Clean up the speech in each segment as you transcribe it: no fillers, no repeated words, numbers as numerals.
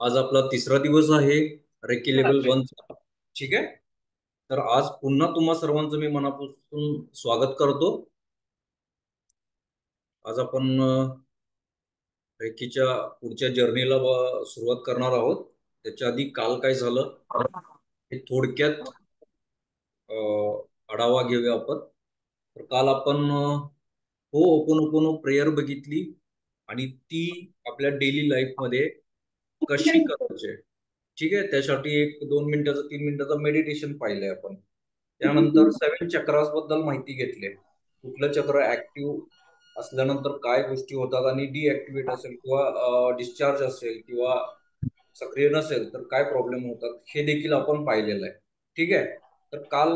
आज आपला तिसरा दिवस आहे रेकी लेवल 1चा. ठीक आहे. तर आज पुन्हा तुम्हा सर्वांचं मी मनापासून स्वागत करतो. आज आपण रेकीच्या पुढच्या जर्नीला सुरुवात करणार आहोत. त्याच्या आधी काल काय झालं हे थोडक्यात आढावा घेऊया आपण. तर काल आपण हो ओपन प्रेयर बघितली आणि ती आपल्या डेली लाईफ मध्ये कशी करायची. ठीक आहे. त्यासाठी 1-2 मिनिटाचं 3 मिनिटाचं मेडिटेशन पाहिलंय आपण. त्यानंतर 7 चक्रास बद्दल माहिती घेतली. कुठलं चक्र ऍक्टिव्ह असल्यानंतर काय गोष्टी होतात आणि डिऍक्टिव्हेट असेल किंवा डिस्चार्ज असेल किंवा सक्रिय नसेल तर काय प्रॉब्लेम होतात हे देखील आपण पाहिलेलं आहे. ठीक आहे. तर काल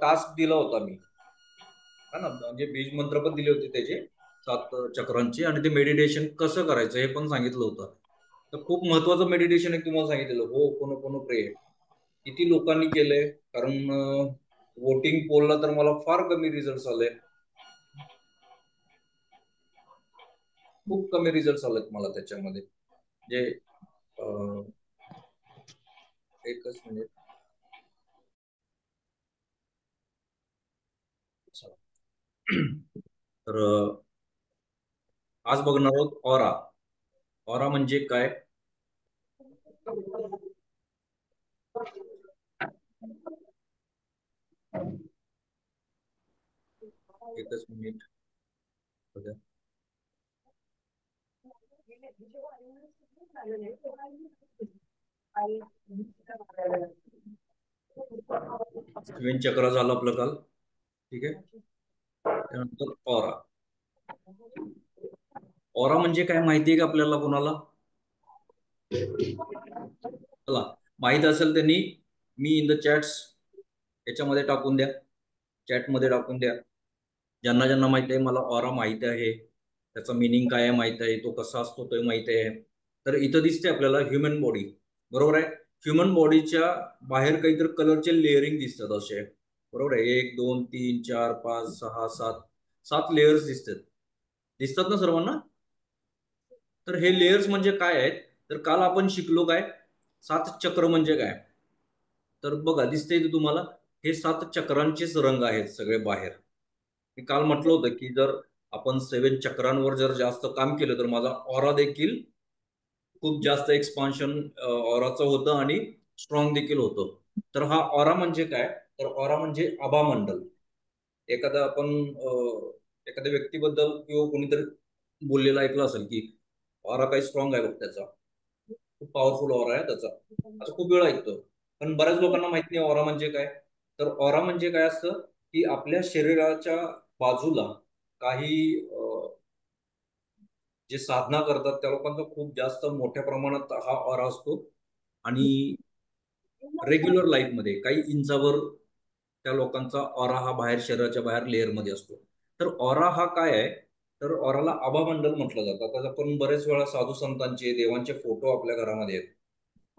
टास्क दिला होता मी, हा ना, म्हणजे बीज मंत्र पण दिले होते त्याचे 7 चक्रांचे आणि ते मेडिटेशन कसं करायचं हे पण सांगितलं होतं. तर खूप महत्वाचं मेडिटेशन आहे तुम्हाला सांगितलेलं. हो कोण प्रे किती लोकांनी केलंय, कारण वोटिंग पोलला तर मला फार कमी रिझल्ट आले. खूप कमी रिझल्ट आलेत मला त्याच्यामध्ये. जे एकच मिनिट. तर आज बघणार आहोत ऑरा. ऑरा म्हणजे काय. एकच मिनिट बघा. त्रिवेणी चक्र झालं आपलं काल. ठीक आहे. त्यानंतर ऑरा. ऑरा म्हणजे काय माहिती आहे का आपल्याला कोणाला. चला, माहित असेल त्यांनी मी इन द चॅट्स याच्यामध्ये टाकून द्या, चॅटमध्ये टाकून द्या. ज्यांना ज्यांना माहिती आहे मला ऑरा माहिती आहे, त्याचा मिनिंग काय आहे माहिती आहे, तो कसा असतो तो माहिती आहे. तर इथं दिसते आपल्याला ह्युमन बॉडी. बरोबर आहे. ह्युमन बॉडीच्या बाहेर काहीतरी कलरचे लेअरिंग दिसतात असे. बरोबर आहे. 1 2 3 4 5 6 7 7 लेयर्स दिसतात. दिसतात ना सर्वांना. तर हे लेयर्स म्हणजे काय आहेत. तर काल आपण शिकलो काय 7 चक्र म्हणजे काय. तर बघा दिसते इथे तुम्हाला हे 7 चक्रांचेच रंग आहेत सगळे बाहेर. मी काल म्हटलं होतं की जर आपण 7 चक्रांवर जर जास्त काम केलं तर माझा ऑरा देखील खूप जास्त एक्सपान्शन ऑराचं होतं आणि स्ट्रॉंग देखील होतं. तर हा ऑरा म्हणजे काय. तर ऑरा म्हणजे आभामंडल. एखादा आपण एखाद्या व्यक्तीबद्दल किंवा कोणीतरी बोललेलं ऐकलं असेल की ऑरा काही स्ट्रॉंग आहे बघ त्याचा, खूप पॉवरफुल ऑरा आहे त्याचा, असं खूप वेळा ऐकतो. पण बऱ्याच लोकांना माहित नाही ऑरा म्हणजे काय. तर ऑरा म्हणजे काय असतं की आपल्या शरीराच्या बाजूला काही जे साधना करतात त्या लोकांचा खूप जास्त मोठ्या प्रमाणात हा ऑरा असतो. आणि रेग्युलर लाईफमध्ये काही इंचावर त्या लोकांचा ऑरा हा बाहेर शरीराच्या बाहेर लेअरमध्ये असतो. तर ऑरा हा काय आहे. तर ऑराला आभामंडल म्हटलं जातं. आता आपण बरेच वेळा साधू संतांचे देवांचे फोटो आपल्या घरामध्ये आहेत.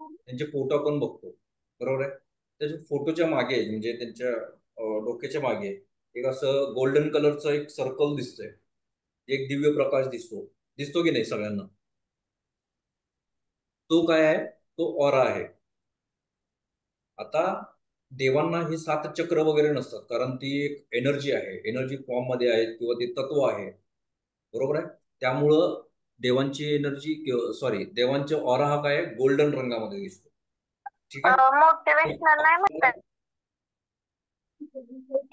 त्यांचे फोटो आपण बघतो. बरोबर आहे. त्याच्या फोटोच्या मागे म्हणजे त्यांच्या डोक्याच्या मागे एक असं गोल्डन कलरचं एक सर्कल दिसतंय. एक दिव्य प्रकाश दिसतो. दिसतो की नाही सगळ्यांना. तो काय आहे. तो ऑरा आहे. आता देवांना हे 7 चक्र वगैरे नसतात, कारण ती एक एनर्जी आहे. एनर्जी फॉर्म मध्ये आहेत किंवा ते तत्व आहे. बरोबर आहे. त्यामुळं देवांची एनर्जी, सॉरी, देवांचे ऑरा हा काय गोल्डन रंगामध्ये दिसतो. ठीक आहे. मोटिवेशनल नाही म्हणतात.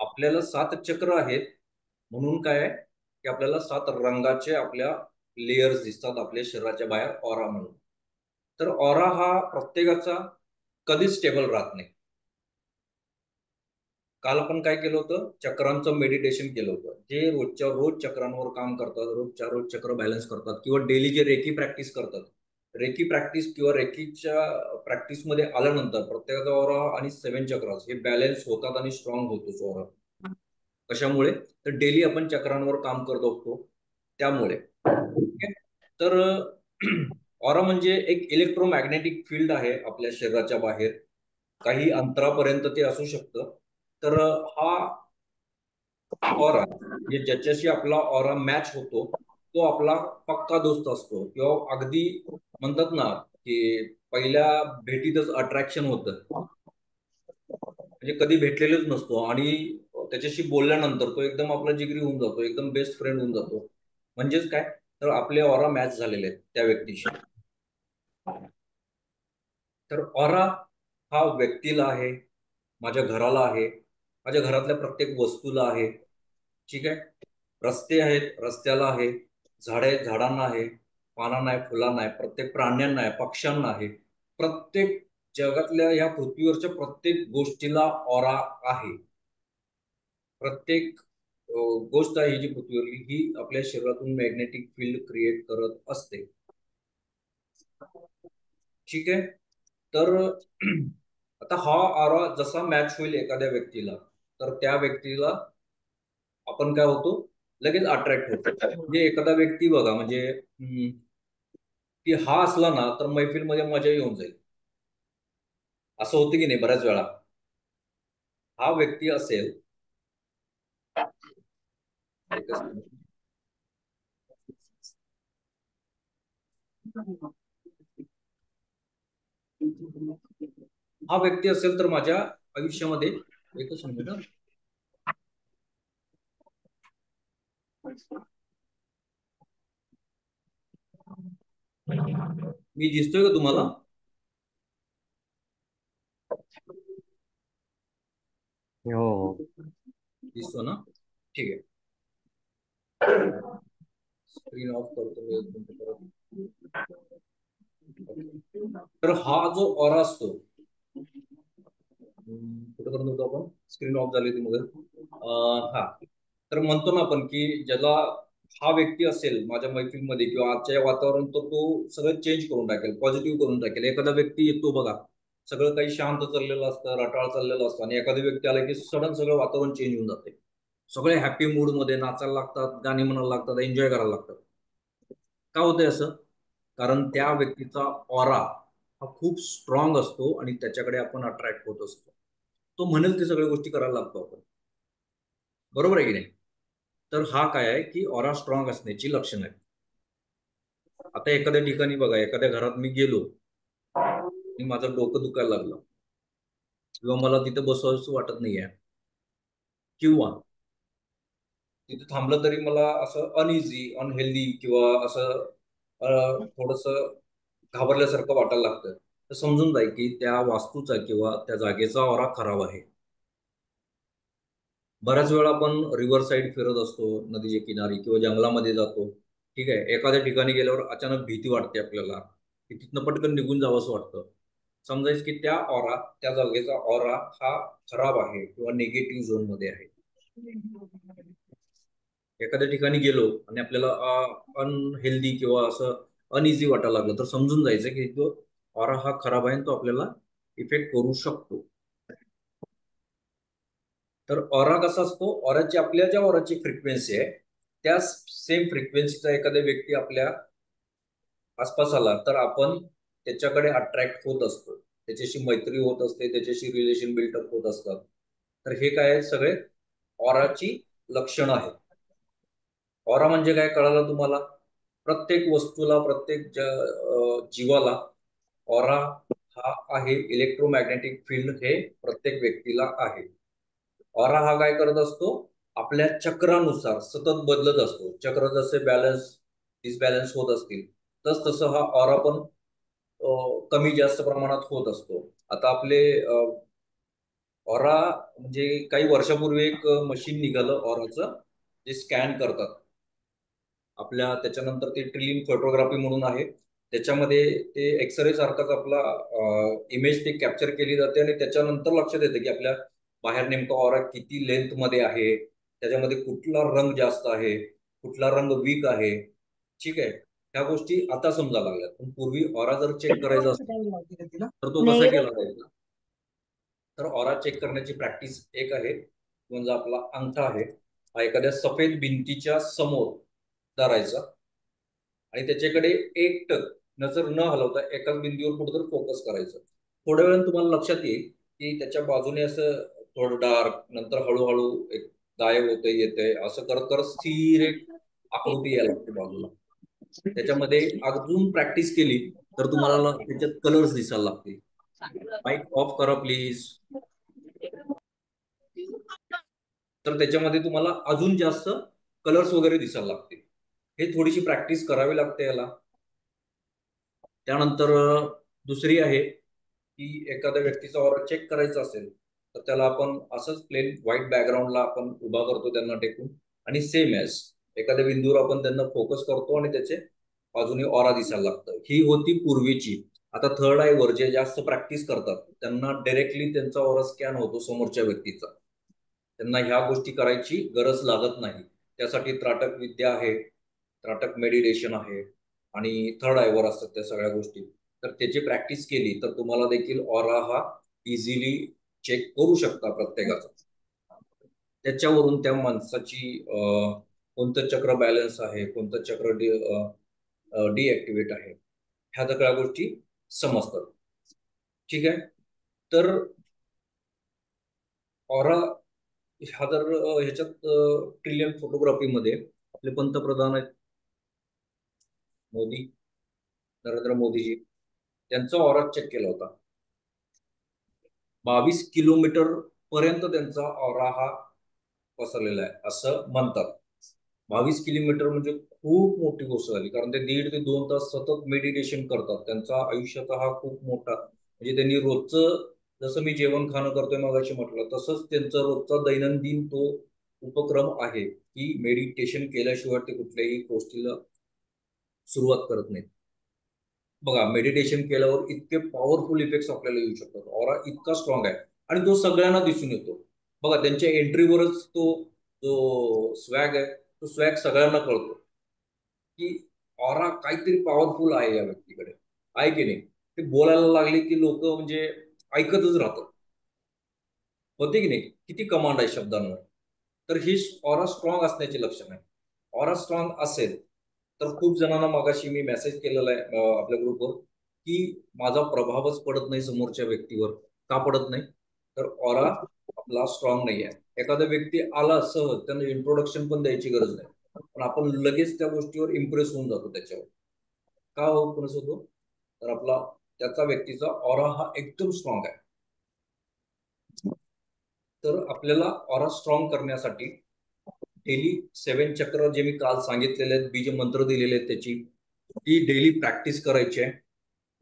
आपल्याला 7 चक्र आहेत म्हणून काय आहे की आपल्याला 7 रंगाचे आपल्या लेयर्स दिसतात आपल्या शरीराच्या बाहेर ऑरा म्हणून. तर ऑरा हा प्रत्येकाचा कधीच स्टेबल राहत नाही. काल आपण काय केलं होतं चक्रांचं मेडिटेशन केलं होतं. जे रोजच्या रोज चक्रांवर काम करतात, रोजच्या रोज चक्र बॅलन्स करतात किंवा डेली जे रेकी प्रॅक्टिस करतात, रेकी प्रॅक्टिस किंवा रेकीच्या प्रॅक्टिसमध्ये आल्यानंतर प्रत्येकाचा ऑरा आणि 7 चक्रास हे बॅलन्स होतात आणि स्ट्रॉंग होतो ऑरा. कशामुळे. तर डेली आपण चक्रांवर काम करत असतो त्यामुळे. ठीक आहे? तर ऑरा म्हणजे एक इलेक्ट्रोमॅग्नेटिक फील्ड आहे आपल्या शरीराच्या बाहेर. काही अंतरापर्यंत ते असू शकतं. तर हा ऑरा म्हणजे ज्याच्याशी आपला ऑरा मॅच होतो तो आपला पक्का दोस्त असतो, किंवा अगदी म्हणतात ना की पहिल्या भेटीतच अट्रॅक्शन होतं. म्हणजे कधी भेटलेलोच नसतो आणि त्याच्याशी बोलल्यानंतर तो एकदम आपला जिगरी होऊन जातो, एकदम बेस्ट फ्रेंड होऊन जातो. म्हणजेच काय, तर आपले ऑरा मॅच झालेले आहेत त्या व्यक्तीशी. तर ऑरा हा व्यक्तीला आहे, माझ्या घराला आहे, माझ्या घरातल्या प्रत्येक वस्तूला आहे. ठीक आहे. रस्ते आहेत, रस्त्याला आहे. झाडे आहेत, झाडांना आहे. पानांना आहे, फुलांना आहे. प्रत्येक प्राण्यांना आहे, पक्ष्यांना आहे. प्रत्येक जगातल्या या पृथ्वीवरच्या प्रत्येक गोष्टीला ऑरा आहे. प्रत्येक गोष्ट आहे जी पृथ्वीवरली, ही आपल्या शरीरातून मॅग्नेटिक फील्ड क्रिएट करत असते. ठीक आहे. तर आता हा ऑरा जसा मॅच होईल एखाद्या व्यक्तीला, तर त्या व्यक्तीला आपण काय होतो, लगेच अट्रॅक्ट होतो. म्हणजे एखादा व्यक्ती बघा, म्हणजे की हा असला ना तर मैफिलमध्ये मजा येऊन जाईल. असं होतं की नाही बऱ्याच वेळा. हा व्यक्ती असेल, एकच मिनिट. हा व्यक्ती असेल तर माझ्या आयुष्यामध्ये, एकच मिनिट हं. मी दिसतोय का तुम्हाला? हो हो. दिसतो ना? ठीक आहे. स्क्रीन ऑफ करतो मी, एक मिनिट परत. ओके. तर हा जो ऑरा असतो, कुठं करत होतो आपण, स्क्रीन ऑफ झाली ती मग. हा, तर म्हणतो ना आपण की ज्याला हा व्यक्ती असेल माझ्या मैत्रीमध्ये किंवा आजच्या या वातावरण, तर तो सगळं चेंज करून टाकेल, पॉझिटिव्ह करून टाकेल. एखादा व्यक्ती येतो बघा, सगळं काही शांत चाललेलं असतं, रटाळ चाललेलं असतं, आणि एखादा व्यक्ती आला की सडन सगळं वातावरण चेंज होऊन जाते. सगळे हॅपी मूड मध्ये नाचायला लागतात, गाणी म्हणायला लागतात, एन्जॉय करायला लागतात. का होतंय असं? कारण त्या व्यक्तीचा ऑरा हा खूप स्ट्रॉंग असतो आणि त्याच्याकडे आपण अट्रॅक्ट होत असतो. तो म्हणेल ते सगळ्या गोष्टी करायला लागतो आपण. बरोबर आहे की नाही? तर हा काय आहे की ऑरा स्ट्रॉंग असण्याची लक्षण आहे. आता एखाद्या ठिकाणी बघा, एखाद्या घरात मी गेलो आणि माझं डोकं दुखायला लागलं, किंवा मला तिथे बसवायचं वाटत नाहीये, किंवा तिथे थांबलं तरी मला असं अनइझी, अनहेल्दी, किंवा असं थोडस घाबरल्यासारखं वाटायला लागतं, तर समजून जाईल की त्या वास्तूचा किंवा त्या जागेचा ऑरा खराब आहे. बऱ्याच वेळा आपण रिव्हर साईड फिरत असतो, नदीच्या किनारी किंवा जंगलामध्ये जातो. ठीक आहे. एखाद्या ठिकाणी गेल्यावर अचानक भीती वाटते आपल्याला, की तिथनं पटकन निघून जावं असं वाटतं. समजायचं की त्या ऑरा, त्या जागेचा ऑरा हा खराब आहे किंवा निगेटिव्ह झोन मध्ये आहे. एखाद्या ठिकाणी गेलो आणि आपल्याला अनहेल्दी किंवा असं अनइझी वाटायला लागलं, तर समजून जायचं की तो ऑरा हा खराब आहे आणि तो आपल्याला इफेक्ट करू शकतो. तर ऑरा कसा असतो, ऑराची, आपल्या ज्या ऑराची फ्रिक्वेन्सी आहे त्या सेम फ्रिक्वेन्सीचा एखादा व्यक्ती आपल्या आसपास आला तर आपण त्याच्याकडे अट्रॅक्ट होत असतो, त्याच्याशी मैत्री होत असते, त्याच्याशी रिलेशन बिल्डअप होत असतात. तर हे काय आहेत, सगळे ऑराची लक्षणं आहेत. ऑरा म्हणजे काय, कळालं तुम्हाला? प्रत्येक वस्तूला, प्रत्येक जीवाला ऑरा हा आहे. इलेक्ट्रोमॅग्नेटिक फील्ड हे प्रत्येक व्यक्तीला आहे. ऑरा हा काय करत असतो, आपल्या चक्रानुसार सतत बदलत असतो. चक्र जसे बॅलन्स डिसबॅलन्स होत असतील, तसं हा ऑरा पण कमी जास्त प्रमाणात होत असतो. आता आपले ऑरा, म्हणजे काही वर्षापूर्वी एक मशीन निघालं ऑराचं, जे स्कॅन करतात आपल्या. त्याच्यानंतर ते ट्रिलिंग फोटोग्राफी म्हणून आहे. त्याच्यामध्ये ते एक्सरे सारखाच आपला इमेज ते कॅप्चर केली जाते, आणि त्याच्यानंतर लक्षात येतं की आपल्या बाहेर नेमका ऑरा किती लेंथ मध्ये आहे, त्याच्यामध्ये कुठला रंग जास्त आहे, कुठला रंग वीक आहे. ठीक आहे. ह्या गोष्टी आता समजायला लागल्यात, पण पूर्वी ऑरा जर चेक करायचा असेल तर तो कसा केला जायचा? तर ऑरा चेक करण्याची प्रॅक्टिस एक आहे, म्हणजे आपला अंगठा आहे, हा एखाद्या सफेद भिंतीच्या समोर धरायचा, आणि त्याच्याकडे एकटक नजर न हलवता एकाच बिंदूवर कुठेतरी फोकस करायचं. थोड्या वेळाने तुम्हाला लक्षात येईल की त्याच्या बाजूने असं थोडं डार्क, नंतर हळूहळू एक गायब होते, येते, असं करत करत स्थिर एक आकृती यायला लागते बाजूला. त्याच्यामध्ये अजून प्रॅक्टिस केली तर तुम्हाला त्याच्यात कलर्स दिसायला लागतील. माईक ऑफ करा प्लीज. तर त्याच्यामध्ये तुम्हाला अजून जास्त कलर्स वगैरे दिसायला लागतील. हे थोडीशी प्रॅक्टिस करावी लागते याला. त्यानंतर दुसरी आहे की एखाद्या व्यक्तीचा ऑरा चेक करायचा असेल तर त्याला आपण असंच प्लेन व्हाईट बॅकग्राऊंडला आपण उभा करतो त्यांना टेकून, आणि सेम एज एखाद्या बिंदूवर आपण त्यांना फोकस करतो आणि त्याचे बाजूने ऑरा दिसायला लागतं. ही होती पूर्वीची. आता थर्ड आय वर जे जास्त प्रॅक्टिस करतात त्यांना डायरेक्टली त्यांचा ऑरा स्कॅन होतो समोरच्या व्यक्तीचा. त्यांना ह्या गोष्टी करायची गरज लागत नाही. त्यासाठी त्राटक विद्या आहे, त्राटक मेडिटेशन आहे, आणि थर्ड आयवर असतात त्या सगळ्या गोष्टी. तर त्याची प्रॅक्टिस केली तर तुम्हाला देखील ऑरा हा इझिली चेक करू शकता प्रत्येकाचा. त्याच्यावरून त्या माणसाची कोणतं चक्र बॅलन्स आहे, कोणतं चक्र डिॲक्टिवेट आहे, ह्या सगळ्या गोष्टी समजतात. ठीक आहे. तर ऑरा हा जर ह्याच्यात ट्रिलियन फोटोग्राफीमध्ये आपले पंतप्रधान आहेत मोदी, नरेंद्र मोदीजी, त्यांचा ऑरा चेक केला होता. 22 किलोमीटर पर्यंत त्यांचा ऑरा हा पसरलेला आहे असं म्हणतात. 22 किलोमीटर म्हणजे खूप मोठी गोष्ट झाली, कारण ते 1.5 ते 2 तास सतत मेडिटेशन करतात. त्यांचा आयुष्याचा हा खूप मोठा, म्हणजे त्यांनी रोजचं, जसं मी जेवण खाणं करतोय मगाशी म्हटलं, तसंच त्यांचा रोजचा दैनंदिन तो उपक्रम आहे की मेडिटेशन केल्याशिवाय ते कुठल्याही गोष्टीला सुरुवात करत नाही. बघा, मेडिटेशन केल्यावर इतके पॉवरफुल इफेक्ट्स आपल्याला येऊ शकतात. ऑरा इतका स्ट्रॉंग आहे आणि तो सगळ्यांना दिसून येतो. बघा, त्यांच्या एंट्रीवरच तो जो स्वॅग आहे तो स्वॅग सगळ्यांना कळतो की ऑरा काहीतरी पॉवरफुल आहे या व्यक्तीकडे, आहे की नाही. ते बोलायला लागले की लोक म्हणजे ऐकतच राहतात. होते की नाही, किती कमांड आहे शब्दांवर. तर ही ऑरा स्ट्रॉंग असण्याचे लक्षण आहे. ऑरा स्ट्रॉंग असेल तर खूप जणांना मगाशी मी मेसेज केलेला आहे आपल्या ग्रुपवर की माझा प्रभावच पडत नाही समोरच्या व्यक्तीवर. का पडत नाही? तर ऑरा आपला स्ट्रॉंग नाही आहे. एखादा व्यक्ती आला सहज, त्यांना इंट्रोडक्शन पण द्यायची गरज नाही, पण आपण लगेच त्या गोष्टीवर इम्प्रेस होऊन जातो त्याच्यावर. का इम्प्रेस होतो? तर आपला त्याचा व्यक्तीचा ऑरा हा एकदम स्ट्रॉंग आहे. तर आपल्याला ऑरा स्ट्रॉंग करण्यासाठी डेली 7 चक्र जे मी काल सांगितलेले आहेत, बीज मंत्र दिलेले आहेत, त्याची ती डेली प्रॅक्टिस करायची आहे.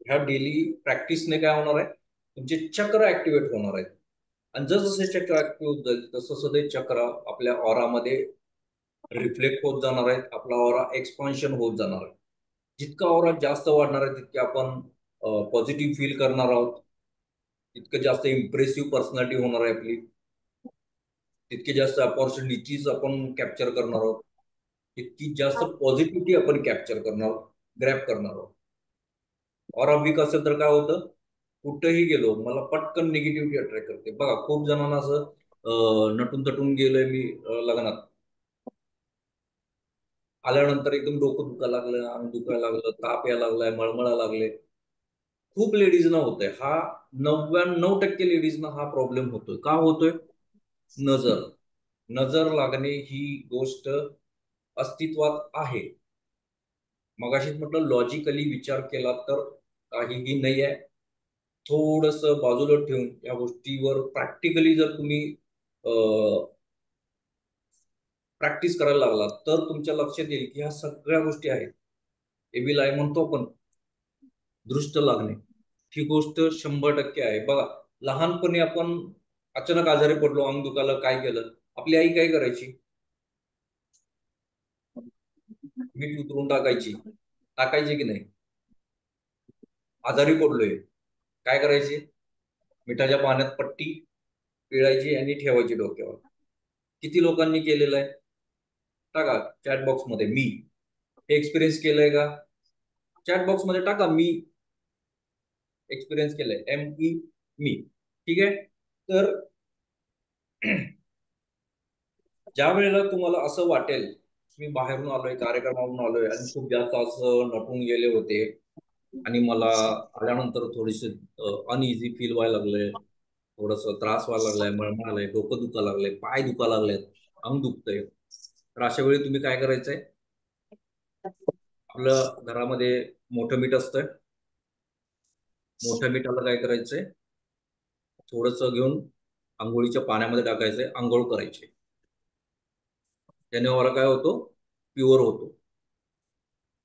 ह्या डेली प्रॅक्टिसने काय होणार आहे, तुमचे चक्र ऍक्टिव्हेट होणार आहेत. आणि जसं चक्र ऍक्टिव्ह होत जाईल तसं ते चक्र आपल्या ऑरामध्ये रिफ्लेक्ट होत जाणार आहेत. आपला ऑरा एक्सपान्शन होत जाणार आहे. जितका ऑरा जास्त वाढणार आहे तितके आपण पॉझिटिव्ह फील करणार आहोत, तितकं जास्त इम्प्रेसिव्ह पर्सनॅलिटी होणार आहे आपली, तितकी जास्त अपॉर्च्युनिटीज आपण कॅप्चर करणार आहोत, तितकी जास्त पॉझिटिव्हिटी आपण कॅप्चर करणार आहोत, ग्रॅप करणार आहोत. ऑरा वीक असेल तर काय होतं, कुठेही गेलो मला पटकन निगेटिव्हिटी अट्रॅक्ट करते. बघा, खूप जणांना असं नटून तटून गेलोय मी लग्नात, आल्यानंतर एकदम डोकं दुखायला लागलं, अंग दुखायला लागलं, ताप यायला लागलाय, मळमळा लागले. खूप लेडीजना होतोय हा. 99% लेडीजना हा प्रॉब्लेम होतोय. का होतोय? नजर नजर लागणे ही गोष्ट अस्तित्वात आहे. मगाशीच म्हटलं, लॉजिकली विचार केला तर काहीही नाही आहे. थोडस बाजूला ठेवून या गोष्टीवर प्रॅक्टिकली जर तुम्ही प्रॅक्टिस करायला लागला तर तुमच्या लक्षात येईल की ह्या सगळ्या गोष्टी आहेत. एव्हिल आय म्हणतो आपण, दृष्ट लागणे, ही गोष्ट 100% आहे. बघा, लहानपणी आपण अचानक आजारी पडलो, अंग दुखायला, काय केलं? आपली आई काय करायची? मीठ उतरून टाकायची की नाही? आजारी पडलोय, काय करायची? मिठाच्या पाण्यात पट्टी पिळायची आणि ठेवायची डोक्यावर. किती लोकांनी केलेलं आहे? टाका चॅट बॉक्स मध्ये मी. हे एक्सपिरियन्स केलंय का? चॅट बॉक्स मध्ये टाका मी. एक्सपिरियन्स केलंय, ME, मी. ठीक आहे. तर ज्या वेळेला तुम्हाला असं वाटेल, मी बाहेरून आलोय, कार्यक्रमावरून आलोय आणि खूप जास्त असं नटून गेले होते आणि मला आल्यानंतर थोडीशी अनइझी फील व्हायला लागलंय, थोडस त्रास व्हायला लागलाय, मळमळ आलंय, डोकं दुखायला लागलंय, पाय दुखायला लागलेत, अंग दुखतंय, तर अशा वेळी तुम्ही काय करायचंय? आपल्या घरामध्ये मोठं मीठ असतं. मोठ्या मिठाला काय करायचंय, थोडंसं घेऊन आंघोळीच्या पाण्यामध्ये टाकायचंय, आंघोळ करायचे. त्याने ओरा काय होतो, प्युअर होतो.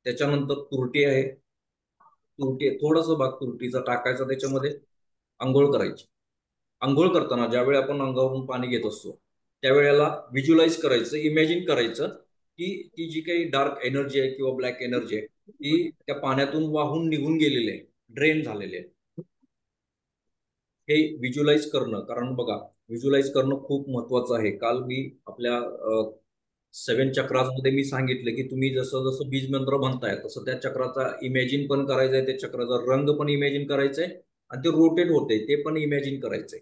त्याच्यानंतर तुरटी आहे, तुरटी थोडासा भाग तुरटीचा टाकायचा त्याच्यामध्ये, आंघोळ करायची. आंघोळ करताना ज्यावेळी आपण अंगावरून पाणी घेत असतो त्यावेळेला व्हिज्युअलाइज करायचं, इमॅजिन करायचं की ती जी काही डार्क एनर्जी आहे किंवा ब्लॅक एनर्जी आहे ती त्या पाण्यातून वाहून निघून गेलेली आहे, ड्रेन झालेली आहे. हे व्हिज्युअलाइज करणं, कारण बघा व्हिज्युअलाइज करणं खूप महत्वाचं आहे. काल मी आपल्या 7 चक्रामध्ये मी सांगितलं की तुम्ही जसं जसं बीज मंत्र म्हणताय तसं त्या चक्राचा इमॅजिन पण करायचंय, त्या चक्राचा रंग पण इमॅजिन करायचंय आणि ते रोटेट होते ते पण इमॅजिन करायचंय.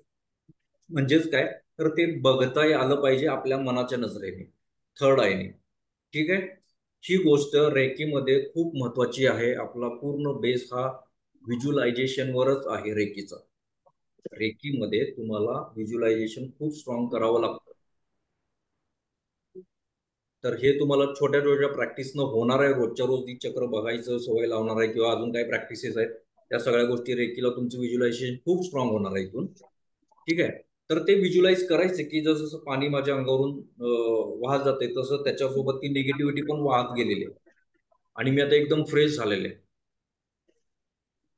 म्हणजेच काय, तर ते बघताही आलं पाहिजे आपल्या मनाच्या नजरेने, थर्ड आयने. ठीक आहे. ही गोष्ट रेकीमध्ये खूप महत्वाची आहे. आपला पूर्ण बेस हा व्हिज्युअलायझेशनवरच आहे रेकीचा. रेकीमध्ये तुम्हाला व्हिज्युअलायझेशन खूप स्ट्रॉंग करावं लागतं. तर हे तुम्हाला छोट्या छोट्या प्रॅक्टिसनं होणार आहे. रोजच्या रोज ती चक्र बघायचं सवय लावणार आहे किंवा अजून काही प्रॅक्टिसेस आहेत त्या सगळ्या गोष्टी रेकीला तुमचं व्हिज्युअलायझेशन खूप स्ट्रॉंग होणार आहे इथून. ठीक आहे. तर ते व्हिज्युअलाइज करायचे की जसं जसं पाणी माझ्या अंगावरून वाहत जाते तसं त्याच्यासोबत ती निगेटिव्हिटी पण वाहत गेलेली आहे आणि मी आता एकदम फ्रेश झालेले आहे.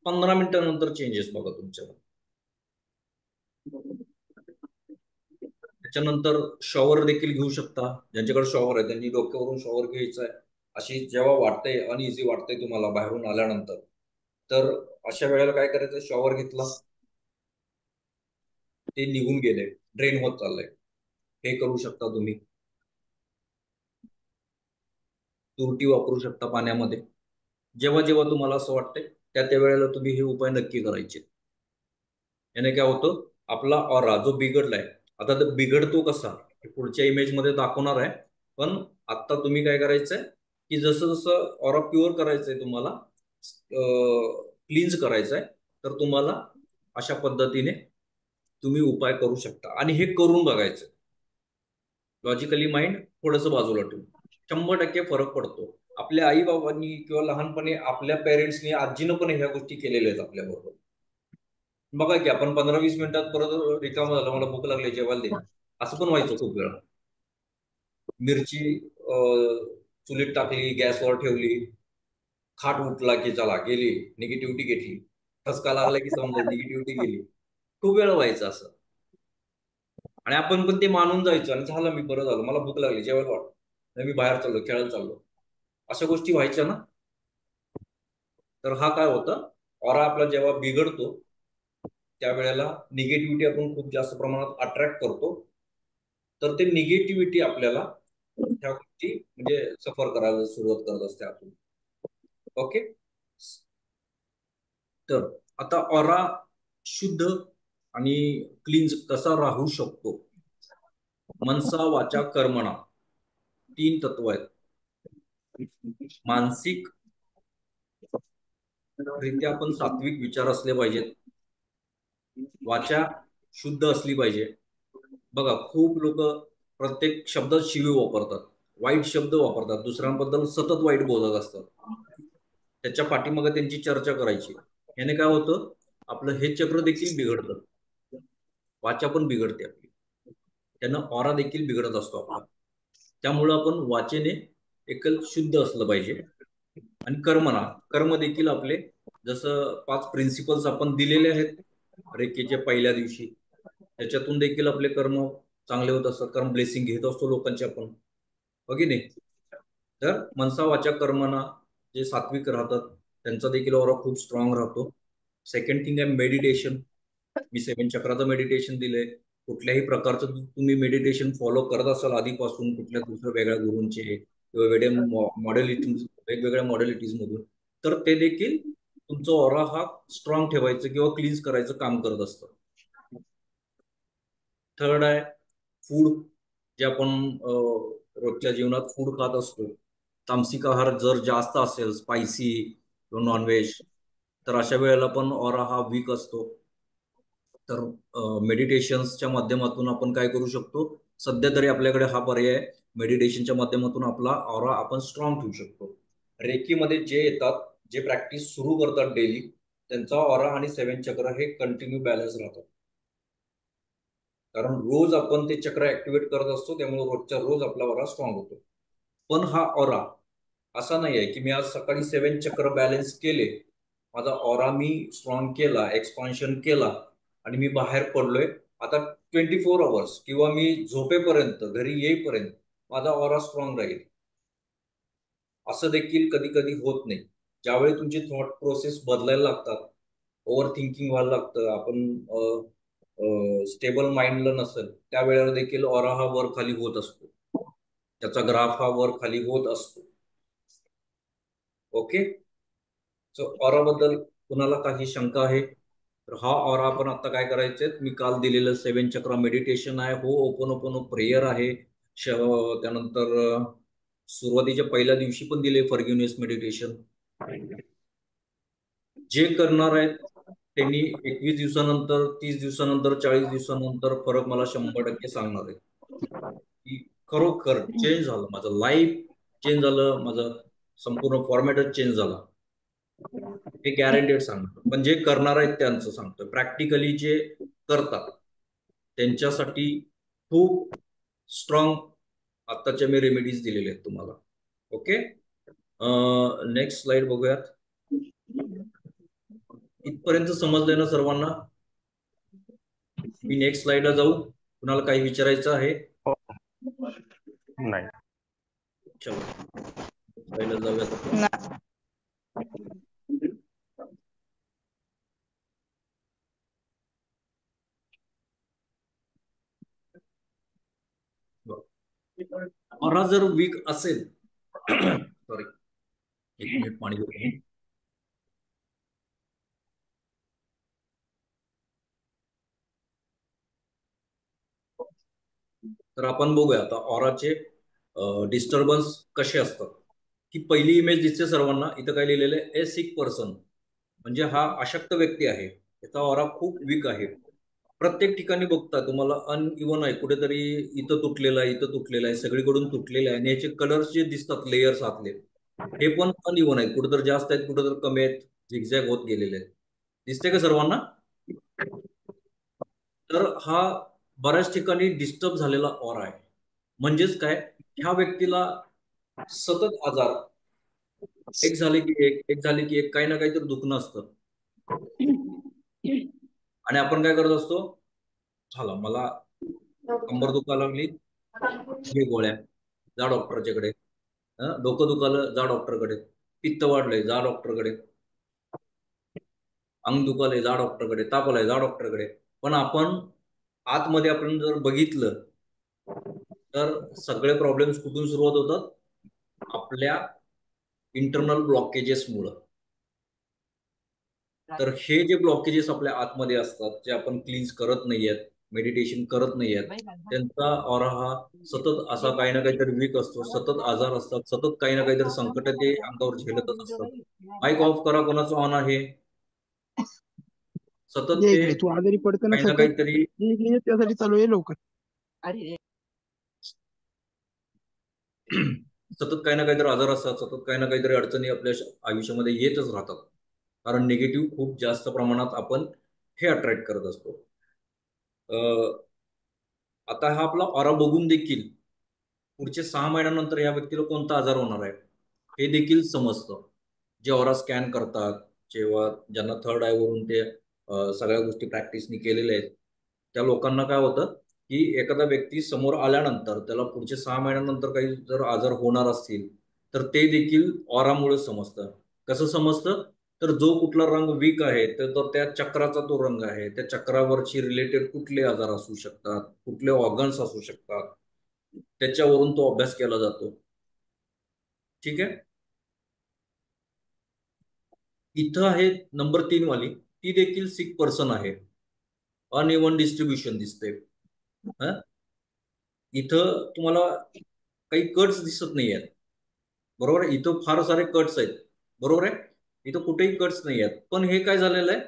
15 मिनिटांनंतर चेंजेस बघा तुमच्यावर. त्याच्यानंतर शॉवर देखील घेऊ शकता. ज्यांच्याकडे शॉवर आहे त्यांनी डोक्यावरून शॉवर घ्यायचा आहे. अशी जेव्हा वाटतंय अनइझी वाटतंय तुम्हाला बाहेरून आल्यानंतर, तर अशा वेळेला काय करायचं, शॉवर घेतला, ते निघून गेले, ड्रेन होत चाललंय, हे करू शकता तुम्ही. तुरटी वापरू शकता पाण्यामध्ये. जेव्हा जेव्हा तुम्हाला असं वाटतंय त्या वेळेला तुम्ही हे उपाय नक्की करायचे. याने काय होतं, आपला ऑरा जो बिघडलाय, आता तर बिघडतो कसा हे पुढच्या इमेज मध्ये दाखवणार आहे. पण आता तुम्ही काय करायचंय की जसं जसं ऑरा प्युअर करायचंय तुम्हाला, क्लीन्स करायचंय, तर तुम्हाला अशा पद्धतीने तुम्ही उपाय करू शकता आणि हे करून बघायचं. लॉजिकली माइंड थोडंसं बाजूला ठेवून 100% फरक पडतो. आपल्या आई बाबांनी किंवा लहानपणी आपल्या पेरेंट्सनी आजीनं पण ह्या गोष्टी केलेल्या आहेत आपल्याबरोबर. बघा की आपण 15-20 मिनिटात परत रिकामं झालं, मला भूक लागली जेवायला दे, असं पण व्हायचं खूप वेळा. मिरची चुलीत टाकली, गॅसवर ठेवली, खाट उठला की चला गेली, निगेटिव्हिटी घेतली, ठसका लागला की समजा निगेटिव्हिटी गेली. खूप वेळा व्हायचं असं आणि आपण पण ते मानून जायचं आणि झालं मी बरं झालं, मला भूक लागली जेवायला वाट, मी बाहेर चाललो खेळायला चाललो, अशा गोष्टी व्हायच्या ना. तर हा काय होतं, ऑरा आपला जेव्हा बिघडतो त्यावेळेला निगेटिव्हिटी आपण खूप जास्त प्रमाणात अट्रॅक्ट करतो. तर ते निगेटिव्हिटी आपल्याला ह्या गोष्टी म्हणजे सफर करायला सुरुवात करत असते आपण. ओके. तर आता ऑरा शुद्ध आणि क्लीन्स कसा राहू शकतो. मनसा वाचा कर्मणा 3 तत्व आहेत. मानसिक रित्या आपण सात्विक विचार असले पाहिजेत. वाचा शुद्ध असली पाहिजे. बघा खूप लोक प्रत्येक शब्दात शिवी वापरतात, वाईट शब्द वापरतात, दुसऱ्यांबद्दल सतत वाईट बोलत असतात. त्याच्या पाठीमागे त्यांची चर्चा करायची. याने काय होतं, आपलं हे चक्र देखील बिघडतं, वाचा पण बिघडते आपली, त्यानं ऑरा देखील बिघडत असतो आपला. त्यामुळं आपण वाचेने एकल शुद्ध असलं पाहिजे. आणि कर्मना, कर्म देखील आपले जसं 5 प्रिन्सिपल्स आपण दिलेले आहेत रेकीच्या पहिल्या दिवशी, त्याच्यातून देखील आपले कर्म चांगले होत असतात, कारण ब्लेसिंग घेत असतो लोकांचे आपण, हो की नाही. तर मनसा वाचा कर्मना जे सात्विक राहतात त्यांचा देखील ऑरा खूप स्ट्रॉंग राहतो. सेकंड थिंग आहे मेडिटेशन. मी 7 चक्राचं मेडिटेशन दिलंय. कुठल्याही प्रकारचं तुम्ही मेडिटेशन फॉलो करत असाल आधीपासून कुठल्या दुसऱ्या वेगळ्या गुरूंचे किंवा वेगळ्या मॉडेलिटीज, वेगवेगळ्या मॉडेलिटीज मधून, तर ते देखील तुमचं ऑरा हा स्ट्रॉंग ठेवायचं किंवा क्लीन्स करायचं काम करत असतं. थर्ड आहे फूड. जे आपण रोजच्या जीवनात फूड खात असतो, तामसिक आहार जर जास्त असेल, स्पायसी किंवा नॉनव्हेज, तर अशा वेळेला पण ऑरा हा वीक असतो. तर मेडिटेशन्सच्या माध्यमातून आपण काय करू शकतो, सध्या तरी आपल्याकडे हा पर्याय, मेडिटेशनच्या माध्यमातून आपला ऑरा आपण स्ट्रॉंग ठेवू शकतो. रेकीमध्ये जे येतात, जे प्रॅक्टिस सुरू करतात डेली, त्यांचा ऑरा आणि 7 चक्र हे कंटिन्यू बॅलन्स राहतात. कारण रोज आपण ते चक्र ऍक्टिव्हेट करत असतो, त्यामुळे रोजच्या रोज आपला ऑरा स्ट्रॉंग होतो. पण हा ऑरा असा नाही आहे की मी आज सकाळी 7 चक्र बॅलन्स केले, माझा ऑरा मी स्ट्रॉंग केला, एक्सपान्शन केला आणि मी बाहेर पडलोय, आता 24 आवर्स किंवा मी झोपेपर्यंत घरी येईपर्यंत माझा ऑरा स्ट्रॉंग राहील, असं देखील कधी कधी होत नाही. ज्यावेळी तुमची थॉट प्रोसेस बदलायला लागतात, ओव्हर थिंकिंग व्हायला लागतं, आपण स्टेबल माइंडला नसेल, त्यावेळेला देखील ऑरा हा वर खाली होत असतो, त्याचा ग्राफ हा वर खाली होत असतो. ओके. सो ऑरा बद्दल कुणाला काही शंका आहे तर हा ऑरा आपण आता काय करायचंय, मी काल दिलेलं 7 चक्र मेडिटेशन आहे, हो ओपन ओपन प्रेयर आहे, त्यानंतर सुरुवातीच्या पहिल्या दिवशी पण दिले फॉरगिवनेस मेडिटेशन. जे करणार आहेत त्यांनी 21 दिवसानंतर, 30 दिवसानंतर, 40 दिवसानंतर फरक मला 100% सांगणार आहे की खरोखर चेंज झालं, माझं लाईफ चेंज झालं, माझं संपूर्ण फॉर्मॅटच चेंज झाला, हे गॅरंटेड सांगतो. पण जे करणार आहेत त्यांचं सांगतो, प्रॅक्टिकली जे करतात त्यांच्यासाठी खूप स्ट्रॉंग आत्ताच्या मी रेमेडीज दिलेले आहेत तुम्हाला. ओके. नेक्स्ट स्लाइड बघूयात. इथपर्यंत समजलंय ना सर्वांना? मी नेक्स्ट स्लाइडला जाऊ, कुणाला काही विचारायचं आहे? नाही. चलो स्लाइडला जाऊयात आपण. ऑरा जर वीक असेल सॉरी, एक मिनिट पाणी घेतो. तर आपण बघूया आता ऑराचे डिस्टर्बन्स कसे असतात. की पहिली इमेज दिसते सर्वांना, इथं काय लिहिलेलं आहे, ए सिक पर्सन, म्हणजे हा अशक्त व्यक्ती आहे, त्याचा ऑरा खूप वीक आहे. प्रत्येक ठिकाणी बघता तुम्हाला अनइवन आहे, कुठेतरी इथं तुटलेलं आहे, इथं तुटलेलं आहे, सगळीकडून तुटलेलं आहे, आणि याचे कलर्स जे दिसतात लेयर्स आतले हे पण अनइवन आहेत, कुठेतरी जास्त आहेत, कुठेतरी कमी आहेत, झिगझॅग होत गेलेले आहेत. दिसते का सर्वांना? तर हा बऱ्याच ठिकाणी डिस्टर्ब झालेला ऑरा आहे. म्हणजेच काय, ह्या व्यक्तीला सतत आजार, एक झाले की एक झाले की एक, काही ना काहीतरी दुखणं असतं, आणि आपण काय करत असतो, झालं मला कंबर दुखायला लागली, घे गोळ्या, जा डॉक्टरच्याकडे, डोकं दुखालं जा डॉक्टरकडे, पित्त वाढलंय जा डॉक्टरकडे, अंग दुखालंय जा डॉक्टरकडे, ताप आलाय जा डॉक्टरकडे. पण आपण आतमध्ये आपण जर बघितलं तर सगळे प्रॉब्लेम्स कुठून सुरुवात होतात, आपल्या इंटरनल ब्लॉकेजेसमुळं. तर हे जे ब्लॉकेजेस आपल्या आतमध्ये असतात, जे आपण क्लीन्स करत नाहीयेत, मेडिटेशन करत नाहीयेत, त्यांचा ऑरा हा सतत असा काही ना काहीतरी वीक असतो, सतत आजार असतात, सतत काही ना काहीतरी संकट ते अंगावर झेलतच असतात. माईक ऑफ करा, कोणाचं ऑन आहे? सतत ये ते इकडे, तू आजारी पडतो ना काही ना सतत, काहीतरी ये त्यासाठी चालू आहे लवकर. अरे सतत काही ना काहीतरी आजार असतात, सतत काही ना काहीतरी अडचणी आपल्या आयुष्यामध्ये येतच राहतात, कारण निगेटिव्ह खूप जास्त प्रमाणात आपण हे अट्रॅक्ट करत असतो. आता हा आपला ऑरा बघून देखील पुढचे 6 महिन्यानंतर या व्यक्तीला कोणता आजार होणार आहे हे देखील समजतं. जे ऑरा स्कॅन करतात, जेव्हा ज्यांना थर्ड आय वरून ते सगळ्या गोष्टी प्रॅक्टिसनी केलेल्या आहेत, त्या लोकांना काय होतं की एखादा व्यक्ती समोर आल्यानंतर त्याला पुढचे 6 महिन्यानंतर काही जर आजार होणार असतील तर ते देखील ऑरामुळे समजतं. कसं समजतं, तर जो कुठला रंग वीक आहे तर तो त्या चक्राचा तो रंग आहे, त्या चक्रावरची रिलेटेड कुठले आजार असू शकतात, कुठले ऑर्गन्स असू शकतात, त्याच्यावरून तो अभ्यास केला जातो. ठीक आहे. इथं आहे नंबर 3 वाली, ती देखील सिक पर्सन आहे, अनइवन डिस्ट्रीब्युशन दिसते. इथं तुम्हाला काही कट्स दिसत नाही आहेत, बरोबर आहे, इथं फार सारे कट्स आहेत, बरोबर आहे, इथं कुठेही कट्स नाही आहेत, पण हे काय झालेलं आहे,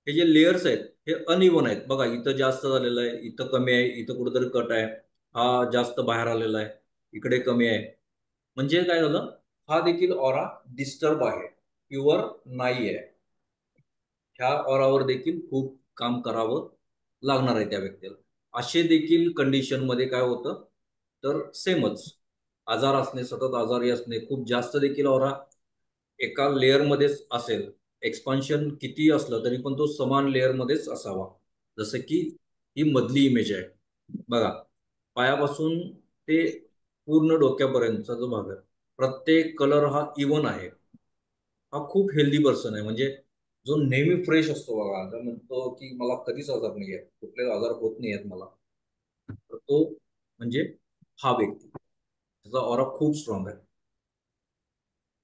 हे जे लेयर्स आहेत हे अनइवन आहेत. बघा इथं जास्त झालेलं आहे, इथं कमी आहे, इथं कुठेतरी कट आहे, हा जास्त बाहेर आलेला आहे, इकडे कमी आहे. म्हणजे काय झालं, हा देखील ऑरा डिस्टर्ब आहे, प्युअर नाही आहे. ह्या ऑरावर देखील खूप काम करावं लागणार आहे त्या व्यक्तीला. असे देखील कंडिशनमध्ये काय होतं, तर सेमच आजार असणे, सतत आजारी असणे, खूप जास्त देखील ऑरा एका लेअरमध्येच असेल. एक्सपान्शन किती असलं तरी पण तो समान लेअरमध्येच असावा. जसं की ही मधली इमेज आहे बघा, पायापासून ते पूर्ण डोक्यापर्यंतचा जो भाग आहे, प्रत्येक कलर हा इवन आहे. हा खूप हेल्दी पर्सन आहे, म्हणजे जो नेहमी फ्रेश असतो बघा, जो म्हणतो की मला कधीच आजार नाही आहे, कुठलेच आजार होत नाही आहेत मला, तर तो म्हणजे हा व्यक्ती, त्याचा ऑरा खूप स्ट्रॉंग आहे.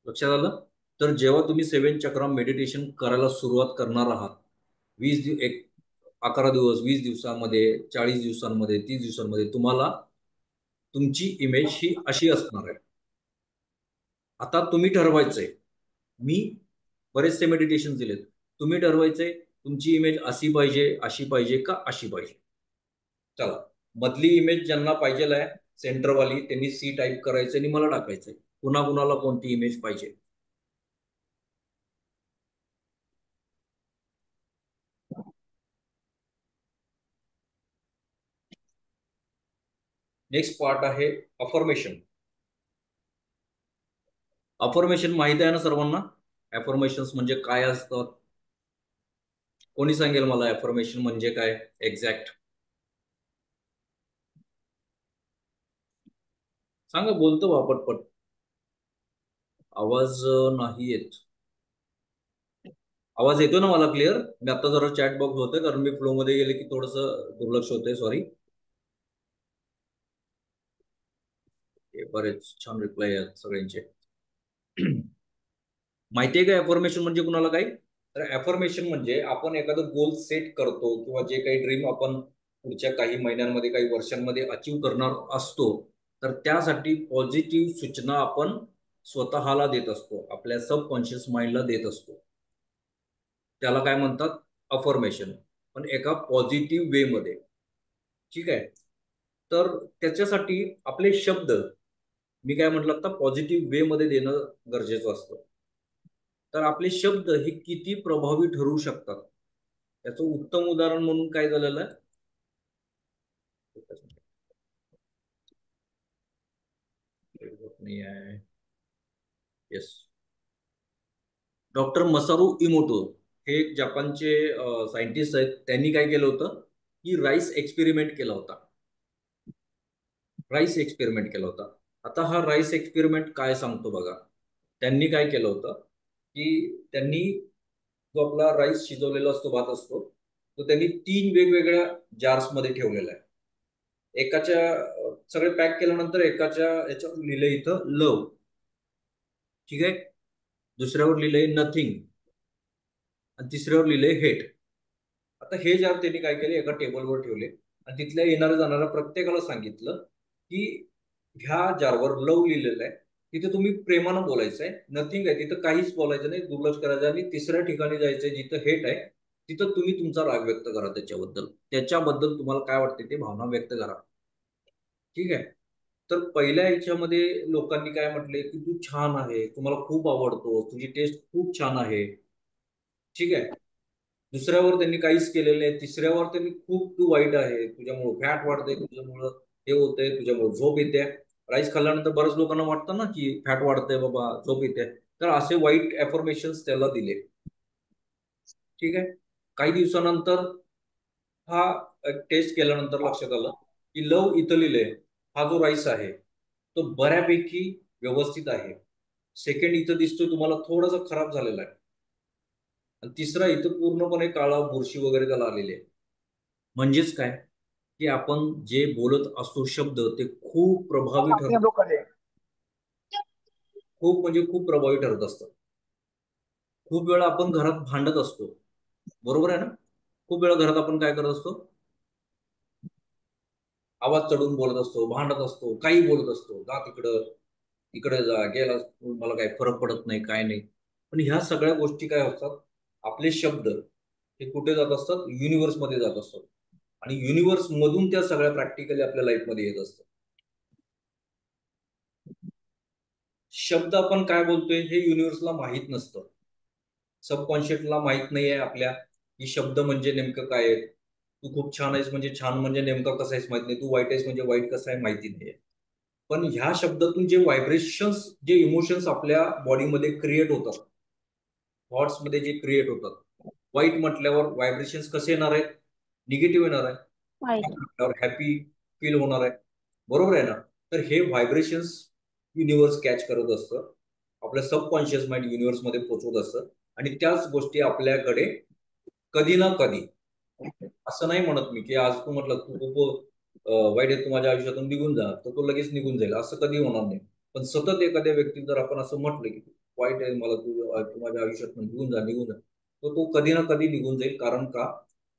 लक्षात आलं? तर जेव्हा तुम्ही 7 चक्रा मेडिटेशन करायला सुरुवात करणार आहात, 11 दिवस, 20 दिवसांमध्ये, 40 दिवसांमध्ये, 30 दिवसांमध्ये तुम्हाला तुमची इमेज ही अशी असणार आहे. आता तुम्ही ठरवायचंय, मी बरेचसे मेडिटेशन दिलेत, तुम्ही ठरवायचंय तुमची इमेज अशी पाहिजे, अशी पाहिजे का अशी पाहिजे. चला, मधली इमेज ज्यांना पाहिजे आहे सेंटरवाली, त्यांनी सी टाईप करायचं आणि मला टाकायचंय. कुणाकुणाला कोणती इमेज पाहिजे. नेक्स्ट पार्ट आहे अफर्मेशन. अफर्मेशन माहिती आहे ना सर्वांना? अफर्मेशन्स म्हणजे काय असतात? कोणी सांगेल मला अफर्मेशन म्हणजे काय एक्झॅक्ट? सांगा, बोलतो बा पटपट. आवाज नाही येत. आवाज येतो ना मला क्लिअर? मी आता जरा चॅट बॉक्स होते, कारण मी फ्लो मध्ये गेले की थोडस दुर्लक्ष होते, सॉरी. बरेच छान रिप्लाय आहेत सगळ्यांचे. माहितीये का अफर्मेशन म्हणजे कुणाला काही? तर अफर्मेशन म्हणजे आपण एखादं गोल सेट करतो किंवा जे काही ड्रीम आपण पुढच्या काही महिन्यांमध्ये, काही वर्षांमध्ये अचीव करणार असतो, तर त्यासाठी पॉझिटिव्ह सूचना आपण स्वतःला देत असतो, आपल्या सबकॉन्शियस माइंडला देत असतो. त्याला काय म्हणतात? अफर्मेशन, पण एका पॉझिटिव्ह वे मध्ये. ठीक आहे? तर त्याच्यासाठी आपले शब्द, मी काय म्हटलं आता, पॉझिटिव्ह वे मध्ये देणं गरजेचं असतं. तर आपले शब्द हे किती प्रभावी ठरू शकतात, याचं उत्तम उदाहरण म्हणून काय झालेलं आहे, येस, डॉक्टर मसारू इमोटो हे एक जपानचे सायंटिस्ट आहेत. त्यांनी काय केलं होतं की राईस एक्सपेरिमेंट केला होता. राईस एक्सपेरिमेंट केला होता. आता हा राईस एक्सपेरिमेंट काय सांगतो बघा. त्यांनी काय केलं होतं की त्यांनी जो आपला राईस शिजवलेला असतो, भात असतो, तो त्यांनी 3 वेगवेगळ्या जार्स मध्ये ठेवलेला आहे. एकाच्या सगळे पॅक केल्यानंतर एकाच्या याच्यावर लिहिलंय इथं लव, ठीक आहे, दुसऱ्यावर लिहिलंय नथिंग, आणि तिसऱ्यावर लिहिलंय हेट. आता हे जार त्यांनी काय केले, एका टेबलवर ठेवले आणि तिथल्या येणाऱ्या जाणाऱ्या प्रत्येकाला सांगितलं की ह्या जारवर लव लिहिलेलं आहे, तिथे तुम्ही प्रेमानं बोलायचंय. नथिंग आहे तिथं काहीच बोलायचं नाही, दुर्लक्ष करायचं. आणि तिसऱ्या ठिकाणी जायचंय जिथं हेट आहे, तिथं तुम्ही तुमचा राग व्यक्त करा, त्याच्याबद्दल तुम्हाला काय वाटते ते भावना व्यक्त करा. ठीक आहे? तर पहिल्या ह्याच्यामध्ये लोकांनी काय म्हटले की तू छान आहे, तुम्हाला खूप आवडतो, तुझी टेस्ट खूप छान आहे. ठीक आहे? दुसऱ्यावर त्यांनी काहीच केलेलं नाही. तिसऱ्यावर त्यांनी खूप तू वाईट आहे, तुझ्यामुळे फॅट वाढते, तुझ्यामुळं हे होतंय, तुझ्यामुळे झोप येते. राईस खाल्ल्यानंतर बऱ्याच लोकांना वाटतं ना की फॅट वाढतंय बाबा, झोप येते. तर असे वाईट अफर्मेशन्स त्याला दिले. ठीक आहे? काही दिवसानंतर हा टेस्ट केल्यानंतर लक्षात आलं की लव इथं लिहिलंय, हा जो राईस आहे तो बऱ्यापैकी व्यवस्थित आहे. सेकंड इथं दिसतोय तुम्हाला थोडासा खराब झालेला आहे. आणि तिसरा इथं पूर्णपणे काळा बुरशी वगैरे त्याला आलेली आहे. म्हणजेच काय की आपण जे बोलत असतो शब्द, ते खूप प्रभावी ठरत, खूप म्हणजे खूप प्रभावी ठरत असतात. खूप वेळा आपण घरात भांडत असतो, बरोबर आहे ना? खूप वेळा घरात आपण काय करत असतो, आवाज चढवून बोलत असतो, भांडत असतो, काही बोलत असतो, जा तिकडं, इकडे जा, गेला मला काही फरक पडत नाही, काय नाही. पण ह्या सगळ्या गोष्टी काय असतात, आपले शब्द हे कुठे जात असतात, युनिव्हर्स मध्ये जात असतात. आणि युनिव्हर्स मधून त्या सगळ्या प्रॅक्टिकली आपल्या लाईफ मध्ये येत असतात. शब्द आपण काय बोलतोय हे युनिव्हर्सला माहीत नसतं. सबकॉन्शियसला माहित नाही आहे आपल्या की शब्द म्हणजे नेमकं काय आहे. तू खूप छान आहेस म्हणजे छान म्हणजे नेमकं कसं आहेस माहित नाही, तू वाईट आहेस म्हणजे वाईट कसं आहे माहिती नाहीये. पण ह्या शब्दातून जे व्हायब्रेशन्स, जे इमोशन्स आपल्या बॉडीमध्ये क्रिएट होतात, थॉट्स मध्ये जे क्रिएट होतात, वाईट म्हटल्यावर व्हायब्रेशन्स कसे येणार आहेत? निगेटिव्ह येणार आहे. वाईट. हॅपी फील होणार आहे. बरोबर आहे ना? तर हे व्हायब्रेशन्स युनिव्हर्स कॅच करत असतं, आपलं सबकॉन्शियस माइंड युनिव्हर्समध्ये पोहोचवत असतं, आणि त्याच गोष्टी आपल्याकडे कधी ना कधी, असं नाही म्हणत मी की आज तू म्हटलं तू खूप वाईट आहे, तू माझ्या आयुष्यातून निघून जा, तर तो लगेच निघून जाईल असं कधी होणार नाही. पण सतत एखाद्या व्यक्ती जर आपण असं म्हटलं की वाईट आहे मला, तू माझ्या आयुष्यातून निघून जा निघून जा, तर तो कधी ना कधी निघून जाईल. कारण का?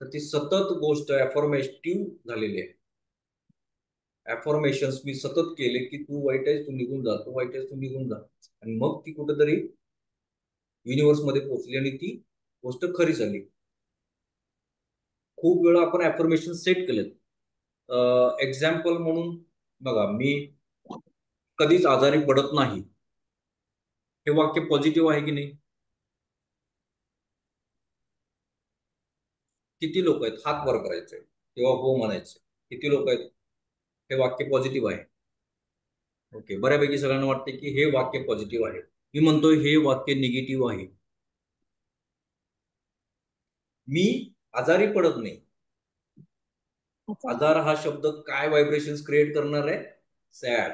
तर ती सतत गोष्ट अफॉर्मेटिव्ह झालेली आहे. अफॉर्मेशन्स मी सतत केले की तू वाईट आहेस तू निघून जा, तू वाईट आहेस तू निघून जा, आणि मग ती कुठेतरी युनिव्हर्समध्ये पोहोचली आणि ती गोष्ट खरी झाली. खूप वेळा आपण अफर्मेशन सेट केलेत. एक्झाम्पल म्हणून बघा, मी कधीच आजारी पडत नाही, हे वाक्य पॉझिटिव्ह आहे की नाही? किती लोक आहेत? हात वर करायचे तेव्हा हो म्हणायचे. किती लोक आहेत हे वाक्य पॉझिटिव्ह आहे? ओके, बऱ्यापैकी सगळ्यांना वाटते की हे वाक्य पॉझिटिव्ह आहे. मी म्हणतोय हे वाक्य निगेटिव्ह आहे. मी आजारी पडत नाही. आजार हा शब्द काय व्हायब्रेशन्स क्रिएट करणार आहे? सॅड.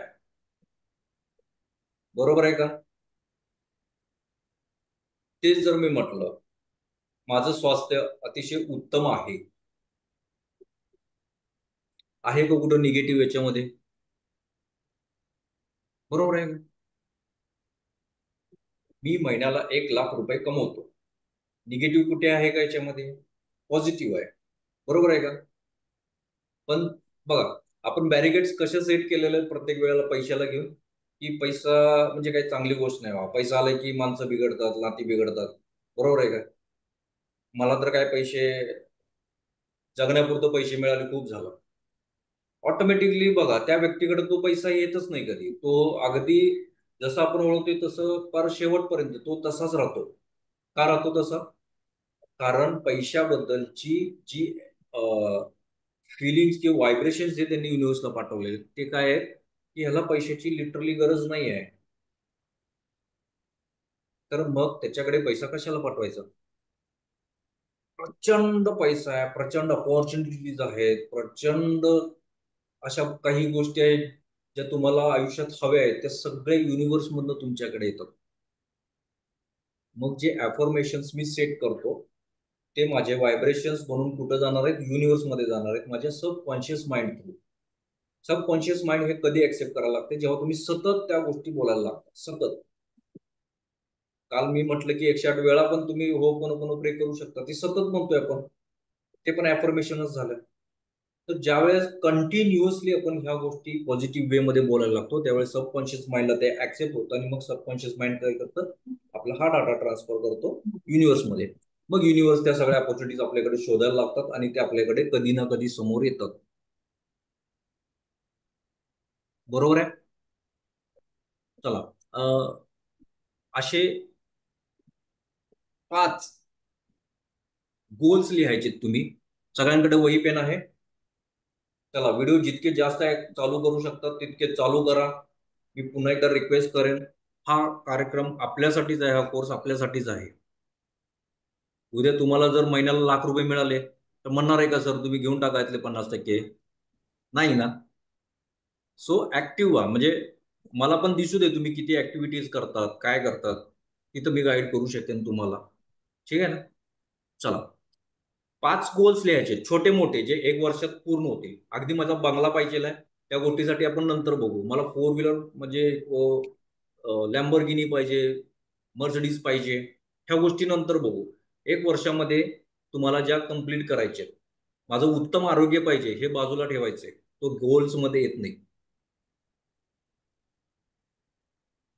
बरोबर आहे का? तेच जर मी म्हटलं माझं स्वास्थ्य अतिशय उत्तम आहे, आहे का कुठं निगेटिव्ह याच्यामध्ये? बरोबर आहे का? मी महिन्याला 1,00,000 रुपये कमवतो, निगेटिव्ह कुठे आहे का याच्यामध्ये? पॉझिटिव्ह आहे. बरोबर आहे का? पण बघा, आपण बॅरिकेड्स कशा सेट केलेले आहेत प्रत्येक वेळेला पैशाला घेऊन, की पैसा म्हणजे काही चांगली गोष्ट नाही. पैसा आला की माणसं बिघडतात, नाती बिघडतात. बरोबर आहे का? मला तर काय पैसे, जगण्यापुरतं पैसे मिळाले खूप झालं. ऑटोमॅटिकली बघा त्या व्यक्तीकडे तो पैसा येतच नाही कधी. तो अगदी जसं आपण ओळखतोय तसं फार शेवटपर्यंत तो तसाच राहतो. का राहतो तसा? कारण पैशाबद्दलची जी फिलिंग्स किंवा व्हायब्रेशन्स जे त्यांनी युनिव्हर्सला पाठवले ते काय आहेत, की ह्याला पैशाची लिटरली गरज नाही आहे. तर मग त्याच्याकडे पैसा कशाला पाठवायचा? प्रचंड पैसा आहे, प्रचंड अपॉर्च्युनिटीज आहेत, प्रचंड अशा काही गोष्टी आहेत ज्या तुम्हाला आयुष्यात हव्या आहेत, त्या सगळे युनिव्हर्स मधनं तुमच्याकडे येतात. मग जे अफर्मेशन्स मी सेट करतो ते माझे व्हायब्रेशन्स म्हणून कुठं जाणार आहेत? युनिव्हर्स मध्ये जाणार आहेत, माझ्या subconscious mind through. Subconscious mind हे कधी ऍक्सेप्ट करायला लागते? जेव्हा तुम्ही सतत त्या गोष्टी बोलायला लागता. सतत. काल मी म्हटलं की 108 वेळा पण तुम्ही हो पण प्रे करू शकता, ती सतत म्हणतोय आपण, ते पण अफर्मेशनच झालं. तर ज्यावेळेस कंटिन्युअसली आपण ह्या गोष्टी पॉझिटिव्ह वे मध्ये बोलायला लागतो त्यावेळेस सबकॉन्शियस माइंडला ते ऍक्सेप्ट होतं, आणि मग सबकॉन्शियस माइंड काय करतं? आपला हा डाटा ट्रान्सफर करतो युनिव्हर्समध्ये. मग युनिव्हर्स त्या सगळ्या अपॉर्च्युनिटीज आपल्याकडे शोधायला लागतात आणि ते आपल्याकडे कधी ना कधी समोर येतात. बरोबर आहे? चला, असे 5 गोल्स लिहायचे तुम्ही. सगळ्यांकडे वही पेन आहे? चला, व्हिडिओ जितके जास्त चालू करू शकतात तितके चालू करा. मी पुन्हा एकदा रिक्वेस्ट करेन, हा कार्यक्रम आपल्यासाठीच आहे, हा कोर्स आपल्यासाठीच आहे. उद्या तुम्हाला जर महिन्याला 1,00,000 रुपये मिळाले तर म्हणणार आहे का सर तुम्ही घेऊन टाका यातले 50%? नाही ना. सो ऍक्टिव्ह व्हा, म्हणजे मला पण दिसू दे तुम्ही किती ऍक्टिव्हिटीज करतात, काय करतात, तिथं मी गाईड करू शकेन तुम्हाला. ठीक आहे ना? चला, 5 गोल्स लिहायचे छोटे मोठे, जे 1 वर्षात पूर्ण होतील. अगदी माझा बंगला पाहिजे आहे त्या गोष्टीसाठी आपण नंतर बघू. मला 4 व्हीलर म्हणजे लॅम्बोर्गिनी पाहिजे, मर्सिडीज पाहिजे, ह्या गोष्टी नंतर बघू. 1 वर्षामध्ये तुम्हाला ज्या कम्प्लीट करायचे. माझं उत्तम आरोग्य पाहिजे हे बाजूला ठेवायचे, तो गोल्स मध्ये येत नाही.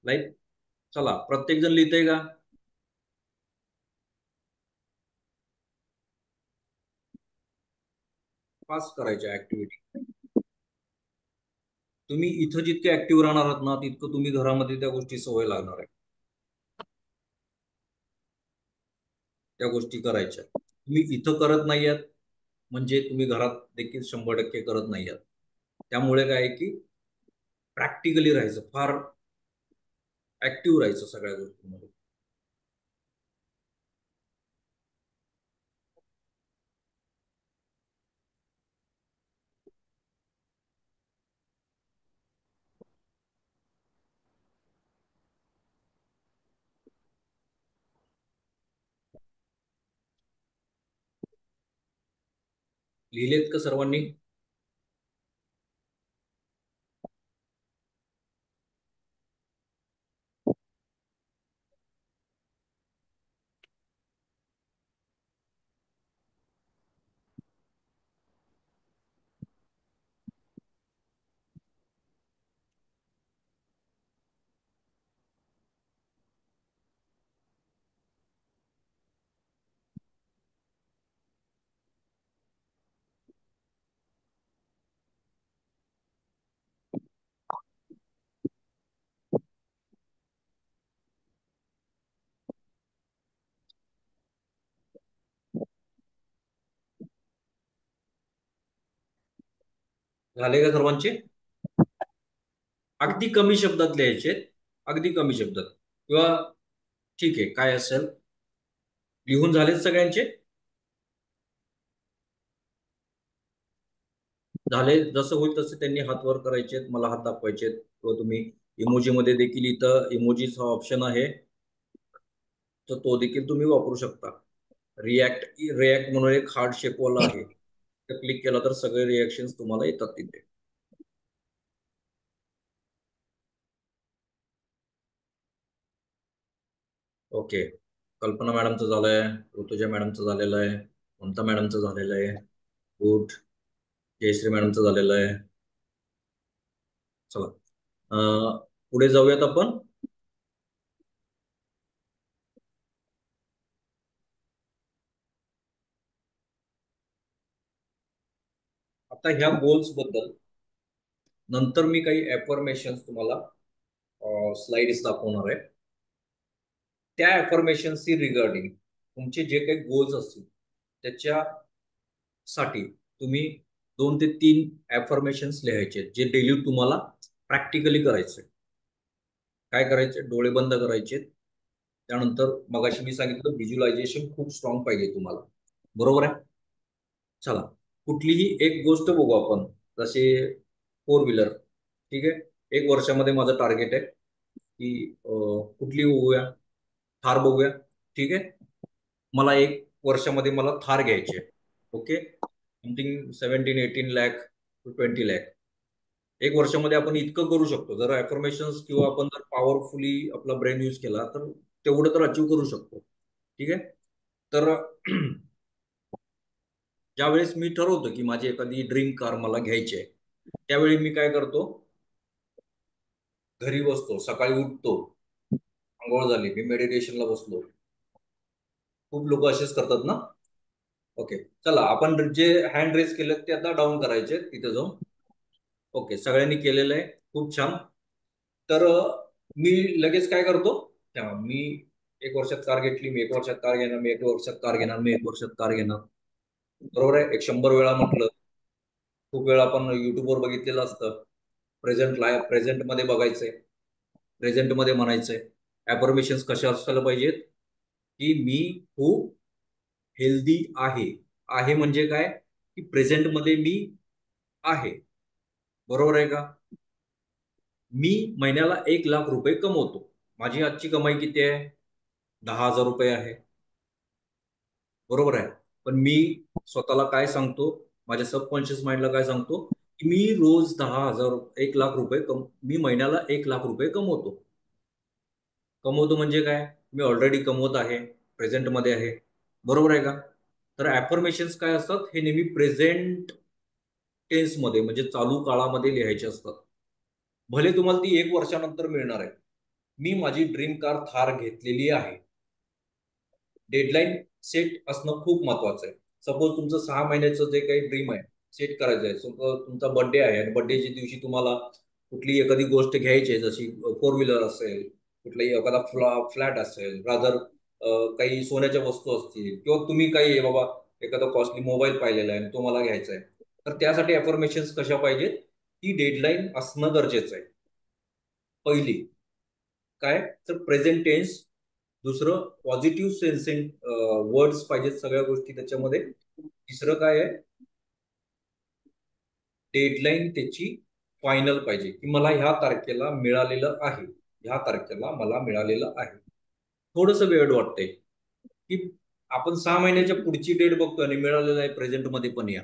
लाईक, चला प्रत्येक जण लिहितंय का? पास करायच्या ऍक्टिव्हिटी. तुम्ही इथं जितके ऍक्टिव्ह राहणार आहात ना तितकं तुम्ही घरामध्ये त्या गोष्टी सवय लागणार आहे, त्या गोष्टी करायच्या. तुम्ही इथं करत नाही आहात म्हणजे तुम्ही घरात देखील 100% करत नाही आहात. त्यामुळे काय आहे की प्रॅक्टिकली राहायचं, फार ऍक्टिव्ह राहायचं सगळ्या गोष्टींमध्ये. लिहिलेत का सर्वांनी? झाले का सर्वांचे? अगदी कमी शब्दात लिहायचे, अगदी कमी शब्दात. किंवा ठीक आहे, काय असेल, लिहून झालेत सगळ्यांचे? झाले? जसं होईल तसे त्यांनी हात वर करायचे, मला हात दाखवायचे. किंवा तुम्ही इमोजी मध्ये देखील इथं इमोजीचा ऑप्शन आहे, तर तो देखील तुम्ही वापरू शकता. रिॲक्ट रिॲक्ट म्हणून एक हार्ट शेपवाला आहे, तर क्लिक केला तर सगळे रिॲक्शन्स तुम्हाला येतात तिथे. ओके, कल्पना मॅडमचं झालंय, ऋतुजा मॅडमचं झालेलं आहे, ममता मॅडमचं झालेलं आहे, गुड. जयश्री मॅडमचं झालेलं आहे. चला पुढे जाऊयात आपण. आता ह्या गोल्स बद्दल नंतर मी काही ऍफर्मेशन्स तुम्हाला स्लाइड्स दाखवणार आहे. त्या ऍफर्मेशन्सची रिगार्डिंग तुमचे जे काही गोल्स असतील त्याच्यासाठी तुम्ही 2 ते 3 ऍफर्मेशन्स लिहायचे, जे डेली तुम्हाला प्रॅक्टिकली करायचे. काय करायचे? डोळे बंद करायचे. त्यानंतर मगाशी मी सांगितलं व्हिज्युअलायझेशन खूप स्ट्रॉंग पाहिजे तुम्हाला, बरोबर आहे? चला कुठलीही एक गोष्ट बघू आपण, जसे 4 व्हीलर. ठीक आहे, 1 वर्षामध्ये माझं टार्गेट आहे की कुठली बघूया, थार बघूया. ठीक आहे, मला 1 वर्षामध्ये मला थार घ्यायची आहे. Okay, something 17-18 lakh to 20 lakh. 1 वर्षामध्ये आपण इतकं करू शकतो जर अफर्मेशन्स किंवा आपण जर पॉवरफुली आपला ब्रेन यूज केला तर तेवढं तर अचीव करू शकतो. ठीक आहे, तर ज्यावेळेस मी ठरवतो की माझी एखादी ड्रीम कार मला घ्यायची आहे, त्यावेळी मी काय करतो, घरी बसतो, सकाळी उठतो, आंघोळ झाली, मी मेडिटेशनला बसलो. खूप लोक असेच करतात ना? ओके, चला आपण जे हँड रेस केले ते आता डाऊन करायचे तिथे जाऊन. ओके, सगळ्यांनी केलेलं आहे, खूप छान. तर मी लगेच काय करतो, तेव्हा मी 1 वर्षात कार घेतली, मी 1 वर्षात कार घेणार, मी 1 वर्षात कार घेणार, मी 1 वर्षात कार घेणार. बरोबर आहे? 100 वेळा म्हटलं, खूप वेळा आपण युट्यूबवर बघितलेलं असतं. प्रेझेंट मध्ये बघायचंय, प्रेझेंट मध्ये म्हणायचंय. ऍफर्मेशन्स कशा असायला पाहिजेत की मी खूप हेल्दी आहे. आहे म्हणजे काय की प्रेझेंट मध्ये मी आहे, बरोबर आहे का? मी महिन्याला 1 लाख रुपये कमवतो. माझी आजची कमाई किती आहे? 10,000 रुपये आहे, बरोबर आहे. पण मी स्वतःला काय सांगतो, माझ्या सबकॉन्शियस माइंडला काय सांगतो की मी रोज 10,000 1 लाख रुपये मी महिन्याला 1 लाख रुपये कमवतो. कमवतो म्हणजे काय? मी ऑलरेडी कमवत आहे, प्रेझेंटमध्ये आहे, बरोबर आहे का? तर ऍफर्मेशन्स काय असतात, हे नेहमी प्रेझेंट टेन्समध्ये म्हणजे चालू काळामध्ये लिहायचे असतात. भले तुम्हाला ती 1 वर्षानंतर मिळणार आहे. मी माझी ड्रीम कार थार घेतलेली आहे. डेडलाईन सेट असणं खूप महत्वाचं आहे. सपोज तुमचं 6 महिन्याचं जे काही ड्रीम आहे सेट करायचं आहे. सपोज तुमचा बर्थडे आहे आणि बर्थडेच्या दिवशी तुम्हाला कुठली एखादी गोष्ट घ्यायची आहे, जशी फोर व्हीलर असेल, कुठलाही एखादा फ्लॅट असेल, रादर काही सोन्याच्या वस्तू असतील, किंवा तुम्ही काही बाबा एखादा कॉस्टली मोबाईल पाहिलेला आहे आणि तो मला घ्यायचा आहे, तर त्यासाठी अफर्मेशन्स कशा पाहिजेत, ती डेडलाईन असणं गरजेचं आहे. पहिली काय तर प्रेझेंट टेन्स, दुसरं पॉझिटिव्ह सेन्सिंग वर्ड्स पाहिजेत सगळ्या गोष्टी त्याच्यामध्ये. तिसरं काय आहे, डेडलाईन त्याची फायनल पाहिजे, की मला ह्या तारखेला मिळालेलं आहे, ह्या तारखेला मला मिळालेलं आहे. थोडंसं वेळ वाटतंय की आपण 6 महिन्याच्या पुढची डेट बघतोय आणि मिळालेलं आहे प्रेझेंटमध्ये पण या,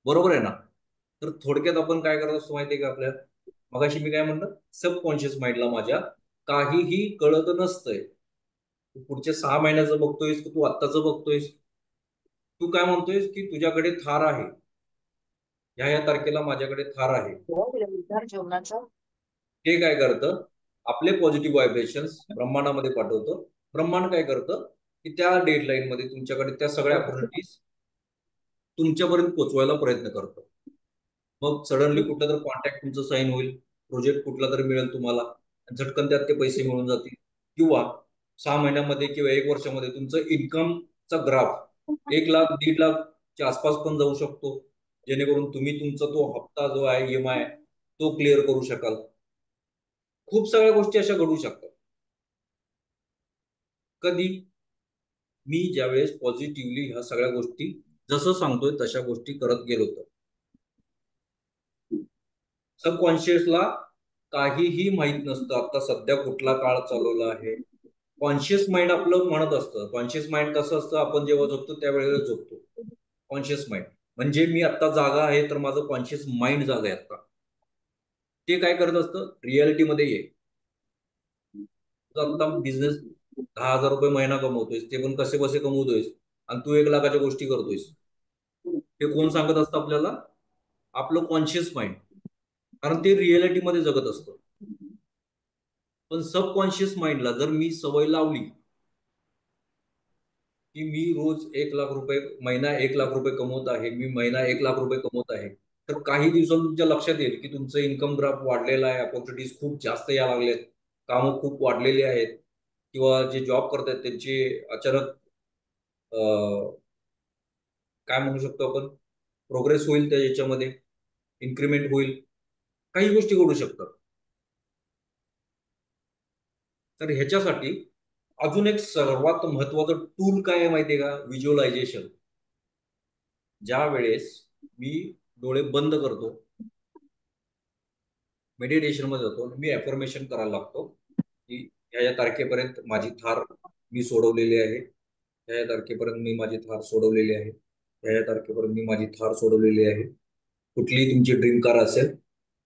बरोबर आहे ना? तर थोडक्यात आपण काय करत असतो माहितीये का, आपल्या मगाशी मी काय म्हणलं, सबकॉन्शियस माइंडला माझ्या काहीही कळत नसतंय. तू पुढच्या 6 महिन्याचं बघतोयस की तू आत्ताचं बघतोयस? तू काय म्हणतोयस की तुझ्याकडे थार आहे, ह्या ह्या तारखेला माझ्याकडे थार आहे. ते काय करतं, आपले पॉझिटिव्ह व्हायब्रेशन्स ब्रह्मांडामध्ये पाठवतं. ब्रह्मांड काय करतं की त्या डेडलाईन मध्ये तुमच्याकडे त्या सगळ्या ऑपॉर्च्युनिटीज तुमच्यापर्यंत पोहोचवायला प्रयत्न करतं. मग सडनली कुठला तर कॉन्ट्रॅक्ट तुमचं साईन होईल, प्रोजेक्ट कुठला तरी मिळेल तुम्हाला, झटकन त्यात ते पैसे मिळून जातील. किंवा 6 महिन्यामध्ये किंवा 1 वर्षामध्ये तुमचं इन्कमचा ग्राफ 1 लाख 1.5 लाखच्या आसपास पण जाऊ शकतो, जेणेकरून तुम्ही तुमचा तो हप्ता जो आहे EMI तो क्लिअर करू शकाल. खूप सगळ्या गोष्टी अशा घडू शकतात. कधी मी ज्यावेळेस पॉझिटिव्हली ह्या सगळ्या गोष्टी जसं सांगतोय तशा गोष्टी करत गेलो तर सबकॉन्शियसला काहीही माहित नसतं आता सध्या कुठला काळ चालवला आहे. कॉन्शियस माइंड आपलं म्हणत असतं. कॉन्शियस माइंड कसं असतं, आपण जेव्हा झोपतो त्यावेळेला झोपतो. कॉन्शियस माइंड म्हणजे मी आता जागा आहे तर माझं कॉन्शियस माइंड जागा आहे आता. ते काय करत असतं, रियालिटीमध्ये ये, तू आता बिझनेस 10,000 रुपये महिना कमवतोयस, ते पण कसे बसे कमवतोयस, आणि तू 1 लाखाच्या गोष्टी करतोयस. हे कोण सांगत असतं आपल्याला? आपलं कॉन्शियस माइंड, कारण ते रिअलिटीमध्ये जगत असतं. पण सबकॉन्शियस माइंडला जर मी सवय लावली की मी रोज 1 लाख रुपये महिना 1 लाख रुपये कमवत आहे, मी महिना 1 लाख रुपये कमवत आहे, तर काही दिवसांत तुमच्या लक्षात येईल की तुमचं इन्कम ग्राफ वाढलेला आहे, ऑपॉर्च्युनिटीज खूप जास्त यायला लागलेत, कामं खूप वाढलेली आहेत, किंवा जे जॉब करतात त्यांचे अचानक काय म्हणू शकतो आपण, प्रोग्रेस होईल, त्या याच्यामध्ये इन्क्रीमेंट होईल, काही गोष्टी घडू शकतात. तर ह्याच्यासाठी अजून एक सर्वात महत्वाचं टूल काय आहे माहितीये का, व्हिज्युअलायझेशन. ज्या वेळेस मी डोळे बंद करतो, मेडिटेशन मध्ये जातो, मी अफर्मेशन करायला लागतो की ह्या तारखेपर्यंत माझी थार मी सोडवलेली आहे, ह्या तारखेपर्यंत मी माझी थार सोडवलेली आहे, ह्या तारखेपर्यंत मी माझी थार सोडवलेली आहे. कुठलीही तुमची ड्रीम कार असेल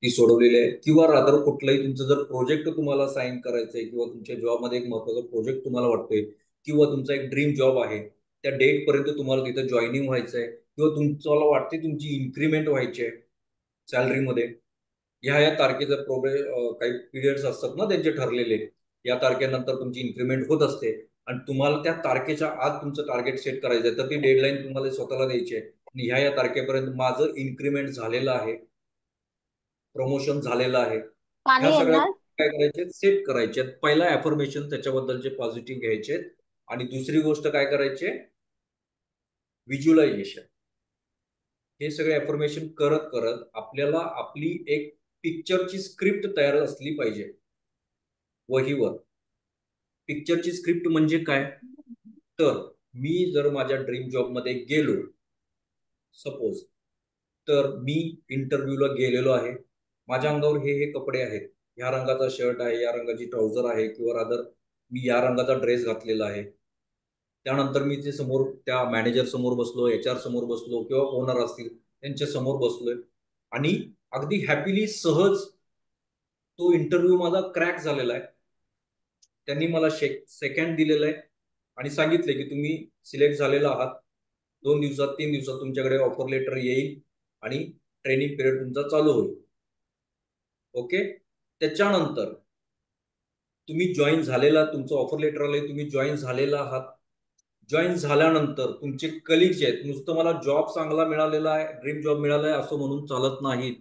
ती सोडवलेली आहे, किंवा रादर कुठलाही तुमचं जर प्रोजेक्ट तुम्हाला साईन करायचं आहे, किंवा तुमच्या जॉबमध्ये एक महत्वाचा प्रोजेक्ट तुम्हाला वाटतोय, किंवा तुमचा एक ड्रीम जॉब आहे, त्या डेट पर्यंत तुम्हाला तिथं जॉईनिंग व्हायचं आहे, किंवा तुम्हाला वाटते तुमची इन्क्रीमेंट व्हायची आहे सॅलरीमध्ये, ह्या तारखेचा काही पिरियड्स असतात ना त्यांचे ठरलेले, या तारखेनंतर तुमची इन्क्रीमेंट होत असते, आणि तुम्हाला त्या तारखेच्या आत तुमचं टार्गेट सेट करायचं आहे, तर ती डेडलाईन तुम्हाला स्वतःला द्यायची आहे. आणि ह्या तारखेपर्यंत माझं इन्क्रीमेंट झालेलं आहे, प्रमोशन झालेलं आहे, ह्या पाणी सगळ्या येणार. काय करायचे, सेट करायचे. पहिला अफर्मेशन त्याच्याबद्दलचे पॉझिटिव्ह घ्यायचे, आणि दुसरी गोष्ट काय करायचे, व्हिज्युअलायझेशन. हे सगळे अफर्मेशन करत करत आपल्याला आपली एक पिक्चरची स्क्रिप्ट तयार असली पाहिजे वहीवर. पिक्चरची स्क्रिप्ट म्हणजे काय, तर मी जर माझ्या ड्रीम जॉब मध्ये गेलो सपोज, तर मी इंटरव्ह्यूला गेलेलो आहे, माझ्या अंगावर हे हे कपडे आहेत, ह्या रंगाचा शर्ट आहे, या रंगाची ट्राउझर आहे, किंवा रादर मी या रंगाचा ड्रेस घातलेला आहे. त्यानंतर मी ते समोर त्या मॅनेजर समोर बसलो, HR समोर बसलो, किंवा ओनर असतील त्यांच्या समोर बसलोय, आणि अगदी हॅपीली सहज तो इंटरव्ह्यू माझा क्रॅक झालेला आहे. त्यांनी मला सेकंड दिलेलं आहे आणि सांगितले की तुम्ही सिलेक्ट झालेला आहात, 2 दिवसात 3 दिवसात तुमच्याकडे ऑफर लेटर येईल आणि ट्रेनिंग पिरियड तुमचा चालू होईल. ओके, त्याच्यानंतर तुम्ही जॉईन झालेला, तुमचं ऑफर लेटर आलंय, तुम्ही जॉईन झालेला आहात. जॉईन झाल्यानंतर तुमचे कलिग जे आहेत, नुसतं मला जॉब चांगला मिळालेला आहे, ड्रीम जॉब मिळाला आहे असं म्हणून चालत नाहीत.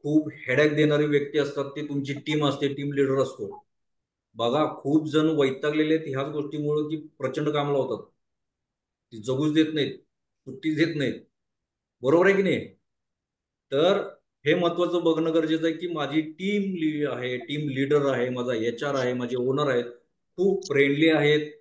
खूप हेडॅक देणारी व्यक्ती असतात, ते तुमची टीम असते, टीम लीडर असतो. बघा, खूप जण वैतागलेले आहेत ह्याच गोष्टीमुळे, की प्रचंड काम लावतात, ती जगूच देत नाहीत, सुट्टीच देत नाहीत. बरोबर आहे की नाही? तर हे महत्वाचं बघणं गरजेचं आहे, की माझी टीम आहे, टीम लीडर आहे, माझा HR आहे, माझे ओनर आहेत, खूप फ्रेंडली आहेत,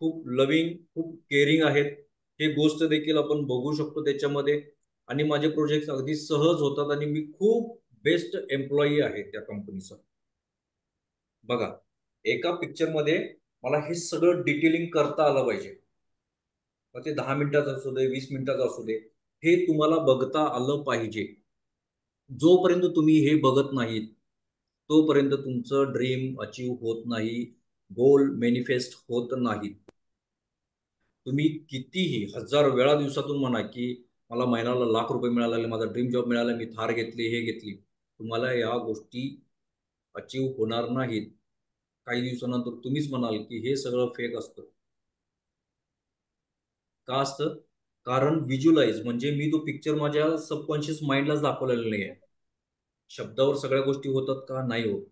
खूप लविंग, खूप केअरिंग आहेत. हे गोष्ट देखील आपण बघू शकतो त्याच्यामध्ये. आणि माझे प्रोजेक्ट अगदी सहज होतात आणि मी खूप बेस्ट एम्प्लॉई आहे त्या कंपनीचा. बघा, एका पिक्चरमध्ये मला हे सगळं डिटेलिंग करता आलं पाहिजे. मग ते 10 मिनिटाचं असू दे, 20 मिनिटाचं असू दे, हे तुम्हाला बघता आलं पाहिजे. जोपर्यंत तुम्ही हे बघत नाहीत, तोपर्यंत तुमचं ड्रीम अचीव होत नाही, गोल मॅनिफेस्ट होत नाहीत. तुम्ही कितीही हजार वेळा दिवसातून म्हणा, की मला महिन्याला ₹1,00,000 मिळाले, माझा ड्रीम जॉब मिळाला, मी थार घेतली, हे घेतली. तुम्हाला या गोष्टी अचीव होणार नाहीत. काही दिवसानंतर तुम्हीच म्हणाल, की हे सगळं फेक असतं. का असतं? कारण व्हिज्युअलाइज म्हणजे मी तो पिक्चर माझ्या सबकॉन्शियस माइंडलाच दाखवलेला नाही आहे. शब्दावर सगळ्या गोष्टी होतात का? नाही होत.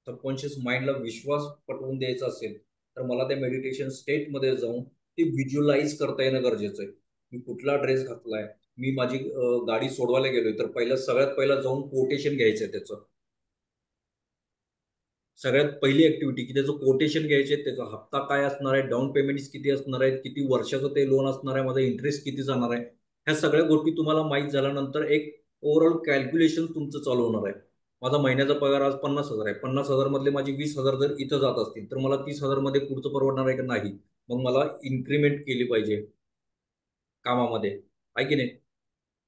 सबकॉन्शियस माइंडला विश्वास पटवून द्यायचा असेल, तर मला त्या मेडिटेशन स्टेटमध्ये जाऊन ते व्हिज्युअलाइज करता येणं गरजेचं आहे. मी कुठला ड्रेस घातलाय, मी माझी गाडी सोडवायला गेलोय, तर सगळ्यात पहिला जाऊन कोटेशन घ्यायचं आहे त्याचं. सगळ्यात पहिली ऍक्टिव्हिटी, की त्याचं कोटेशन घ्यायचे, त्याचा हप्ता काय असणार आहे, डाऊन पेमेंट्स किती असणार आहेत, किती वर्षाचं ते लोन असणार आहे, माझा इंटरेस्ट किती जाणार आहे, ह्या सगळ्या गोष्टी तुम्हाला माहीत झाल्यानंतर एक ओव्हरऑल कॅल्क्युलेशन तुमचं चालू होणार आहे. माझा महिन्याचा पगार आज 50,000 आहे. 50,000 मधले माझे 20,000 जर इथं जात असतील, तर मला 30,000 मध्ये पुढचं परवडणार आहे का? नाही. मग मला इन्क्रीमेंट केली पाहिजे कामामध्ये, आहे की नाही?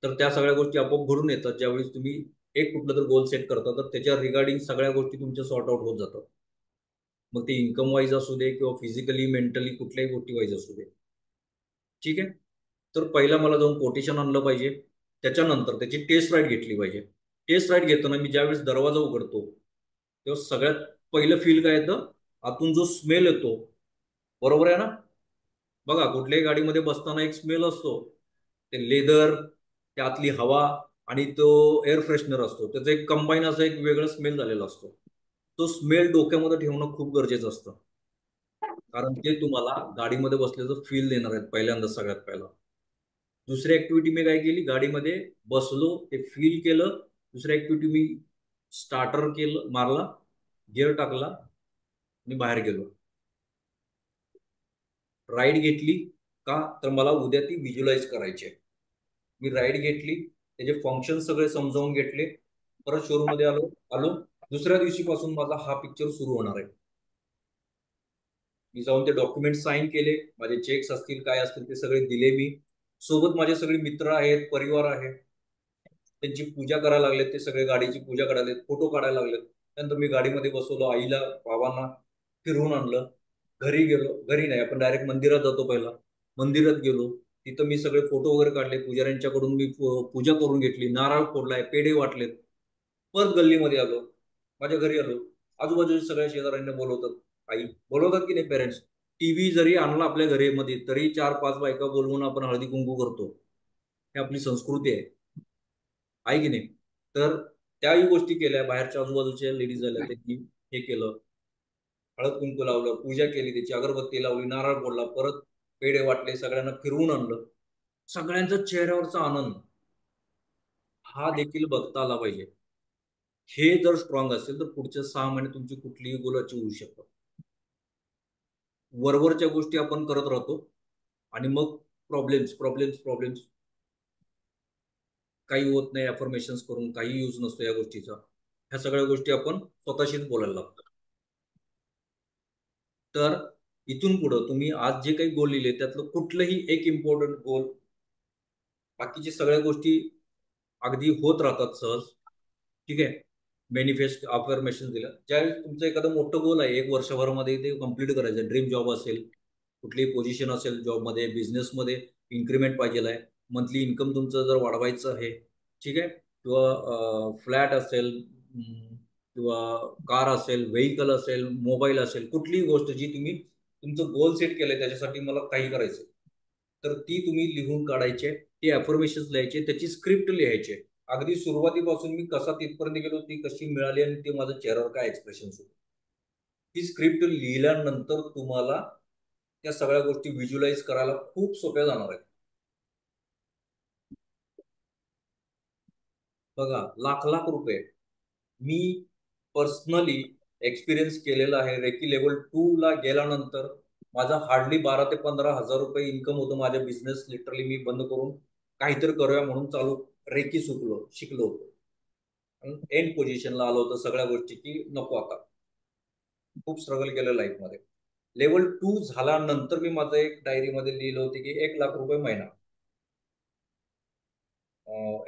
तर त्या सगळ्या गोष्टी आपोआप घडून येतात ज्यावेळेस तुम्ही एक कुठलं तर गोल सेट करता, तर त्याच्या रिगार्डिंग सगळ्या गोष्टी तुमच्या सॉर्ट आउट होत जातात. मग ते इन्कम वाईज असू दे किंवा फिजिकली मेंटली कुठल्याही गोष्टी वाईज असू दे. ठीक आहे. तर पहिला मला जाऊन कोटेशन आणलं पाहिजे. त्याच्यानंतर त्याची टेस्ट राईड घेतली पाहिजे. टेस्ट राईड घेताना मी ज्यावेळेस दरवाजा उघडतो, तेव्हा सगळ्यात पहिलं फील काय येतं? आतून जो स्मेल येतो, बरोबर आहे ना? बघा, कुठल्याही गाडीमध्ये बसताना एक स्मेल असतो. ते लेदर, त्यातली हवा आणि तो एअर फ्रेशनर असतो, त्याचं एक कंबाईन असं एक वेगळं स्मेल झालेला असतो. तो स्मेल डोक्यामध्ये ठेवणं खूप गरजेचं असतं, कारण ते तुम्हाला गाडीमध्ये बसल्याचं फील देणार आहेत पहिल्यांदा, सगळ्यात पहिला. दुसरी ऍक्टिव्हिटी मी काय केली, गाडीमध्ये बसलो, ते फील केलं. दुसरी ऍक्टिव्हिटी मी स्टार्टर केलं, मारला, गिअर टाकला आणि बाहेर गेलो. राईड घेतली का? तर मला उद्या ती व्हिज्युअलाइज करायची आहे. मी राईड घेतली, त्याचे फंक्शन सगळे समजावून घेतले, परत शोरूम मध्ये आलो आलो दुसऱ्या दिवशीपासून माझा हा पिक्चर सुरू होणार आहे. मी जाऊन ते डॉक्युमेंट साईन केले, माझे चेक्स असतील काय असतील ते सगळे दिले मी. सोबत माझे सगळे मित्र आहेत, परिवार आहे, त्यांची पूजा करायला लागलेत, ते सगळे गाडीची पूजा करायला, फोटो काढायला लागलेत. त्यानंतर मी गाडीमध्ये बसवलो, आईला बाबांना फिरवून आणलं. घरी गेलो, घरी नाही, आपण डायरेक्ट मंदिरात जातो पहिला. मंदिरात गेलो, तिथं मी सगळे फोटो वगैरे काढले, पुजाऱ्यांच्याकडून मी पूजा करून घेतली, नारळ फोडलाय, पेढे वाटलेत. परत गल्लीमध्ये आलो, माझ्या घरी आलो. आजूबाजूच्या सगळ्या शेजाऱ्यांना बोलवतात, आई बोलवतात की नाही पेरेंट्स. टीव्ही जरी आणला आपल्या घरामध्ये तरी 4-5 बायका बोलवून आपण हळदी कुंकू करतो. ही आपली संस्कृती आहे की नाही? तर त्याही गोष्टी केल्या, बाहेरच्या आजूबाजूच्या लेडीज झाल्या, त्यांनी हे केलं, हळद कुंकू लावलं, पूजा केली, त्याची अगरबत्ती लावली, नारळ फोडला, परत पेढे वाटले, सगळ्यांना फिरवून आणलं. सगळ्यांचा चेहऱ्यावरचा आनंद हा देखील बघता आला पाहिजे. हे जर स्ट्रॉंग असेल तर पुढच्या 6 महिने तुमची कुठलीही गोल अचीव होऊ शकतात. वरवरच्या गोष्टी आपण करत राहतो आणि मग प्रॉब्लेम्स प्रॉब्लेम्स प्रॉब्लेम्स, काही होत नाही, अफर्मेशन्स करून काही यूज नसतो या गोष्टीचा. ह्या सगळ्या गोष्टी आपण स्वतःशीच बोलायला लागतो. तर इथून पुढं तुम्ही आज जे काही गोल लिहिले त्यातलं कुठलंही एक इम्पॉर्टंट गोल, बाकीची सगळ्या गोष्टी अगदी होत राहतात सहज. ठीक आहे. मॅनिफेस्ट अफर्मेशन दिलं, ज्यावेळेस तुमचं एखादं मोठं गोल आहे 1 वर्षभरामध्ये ते कम्प्लीट करायचं, ड्रीम जॉब असेल, कुठलीही पोझिशन असेल जॉबमध्ये, बिझनेसमध्ये इन्क्रीमेंट पाहिजे आहे, मंथली इन्कम तुमचं जर वाढवायचं आहे, ठीक आहे, किंवा फ्लॅट असेल, किंवा कार असेल, व्हेकल असेल, मोबाईल असेल, कुठलीही गोष्ट जी तुम्ही तुमचं गोल सेट केलंय त्याच्यासाठी मला काही करायचं, तर ती तुम्ही लिहून काढायचे, ती अफर्मेशन्स लिहायचे, त्याची स्क्रिप्ट लिहायचे. अगदी सुरुवातीपासून मी कसा तिथपर्यंत गेलो, ती कशी मिळाली आणि ते माझं चेहऱ्यावर काय एक्सप्रेशन होतं. ही स्क्रिप्ट लिहिल्यानंतर तुम्हाला त्या सगळ्या गोष्टी व्हिज्युअलाइज करायला खूप सोप्या जाणार आहेत. बघा, लाख लाख रुपये मी पर्सनली एक्सपिरियन्स केलेला आहे. रेकी लेवल 2 ला गेल्यानंतर माझा हार्डली 12 ते 15,000 रुपये इन्कम होतं. माझ्या बिझनेस लिटरली मी बंद करून काहीतरी करूया म्हणून रेकी शिकलो होतो. एंड पोझिशनला आलो होतो सगळ्या गोष्टी की नको आता. खूप स्ट्रगल केलं लाईफमध्ये. लेवल 2 झाल्यानंतर मी माझं एक डायरीमध्ये लिहिलं होतं की 1 लाख रुपये महिना.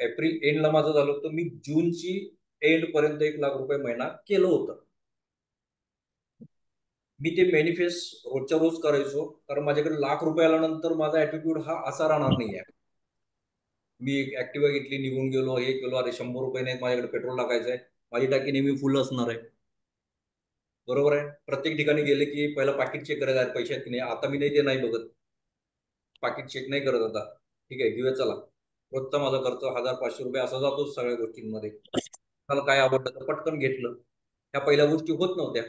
एप्रिल एंडला माझं झालं होतं. मी जूनची एंड पर्यंत 1 लाख रुपये महिना केलं होतं. मी ते मॅनिफेस्ट रोजच्या रोज करायचो, कारण माझ्याकडे लाख रुपये आल्यानंतर माझा ॲटिट्यूड हा असा राहणार नाही आहे. मी एक ॲक्टिवा घेतली, निघून गेलो, हे केलो, अरे 100 रुपये नाहीत माझ्याकडे, पेट्रोल टाकायचं आहे, माझी टाकी नेहमी फुल असणार आहे. बरोबर आहे. प्रत्येक ठिकाणी गेले की पहिला पाकिट चेक करायचं, पैसे आहेत की नाही. आता मी नाही, ते नाही बघत, पाकिट चेक नाही करत आता. ठीक आहे, घेऊया चला. रोजचा माझा खर्च 1,000-500 रुपये असा जातोच सगळ्या गोष्टींमध्ये. मला काय आवडलं तर पटकन घेतलं. ह्या पहिल्या गोष्टी होत नव्हत्या.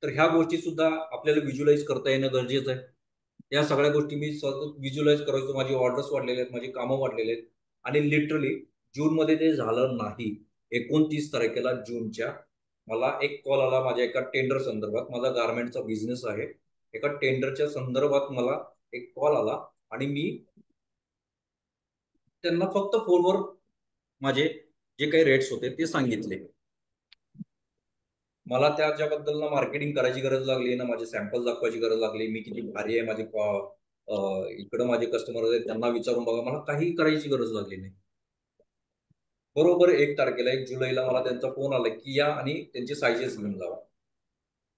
तर ह्या गोष्टी सुद्धा आपल्याला व्हिज्युअलाइज करता येणं गरजेचं आहे. या सगळ्या गोष्टी मी सतत व्हिज्युअलाइज करायचो. माझी ऑर्डर्स वाढलेले आहेत, माझी कामं वाढलेले आहेत. आणि लिटरली जूनमध्ये ते झालं नाही. 29 तारखेला जूनच्या मला एक कॉल आला माझ्या एका टेंडर संदर्भात. माझा गारमेंटचा बिझनेस आहे. एका टेंडरच्या संदर्भात मला एक कॉल आला आणि मी त्यांना फक्त फोनवर माझे जे काही रेट्स होते ते सांगितले. मला त्याच्याबद्दल ना मार्केटिंग करायची गरज लागली, ना माझे सॅम्पल दाखवायची गरज लागली. मी किती भारी आहे, माझे इकडं माझे कस्टमर आहेत त्यांना विचारून बघा, मला काही करायची गरज लागली नाही. बरोबर 1 तारखेला 1 जुलैला मला त्यांचा फोन आला की या आणि त्यांचे सायझेस घेऊन जावा.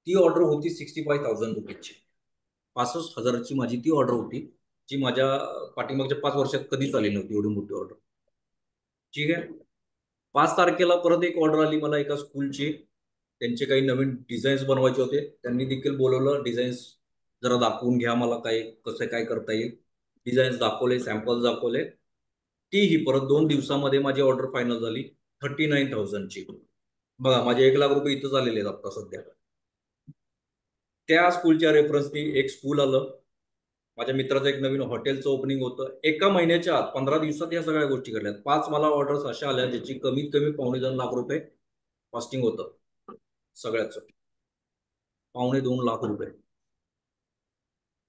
ती ऑर्डर होती 65,000 रुपीजची. 65,000ची माझी ती ऑर्डर होती, जी माझ्या पाठीमागच्या 5 वर्षात कधीच आली नव्हती एवढी मोठी ऑर्डर. ठीक आहे. 5 तारखेला परत एक ऑर्डर आली मला एका स्कूलची. त्यांचे काही नवीन डिझाईन्स बनवायचे होते. त्यांनी देखील बोलवलं, डिझाईन्स जरा दाखवून घ्या मला, काय कसं काय करता येईल. डिझाईन्स दाखवले, सॅम्पल्स दाखवले. तीही परत 2 दिवसामध्ये माझी ऑर्डर फायनल झाली 39,000ची. बघा, माझे 1 लाख रुपये इथं झालेले आहेत आता सध्या. त्या स्कूलच्या रेफरन्सनी एक स्कूल आलं. माझ्या मित्राचं एक नवीन हॉटेलचं ओपनिंग होतं. एका महिन्याच्या आत 15 दिवसात या सगळ्या गोष्टी घडल्यात. 5 मला ऑर्डर्स अशा आल्या ज्याची कमीत कमी $2.25 लाख रुपये कॉस्टिंग होतं सगळ्याचं. $2.25 लाख रुपये.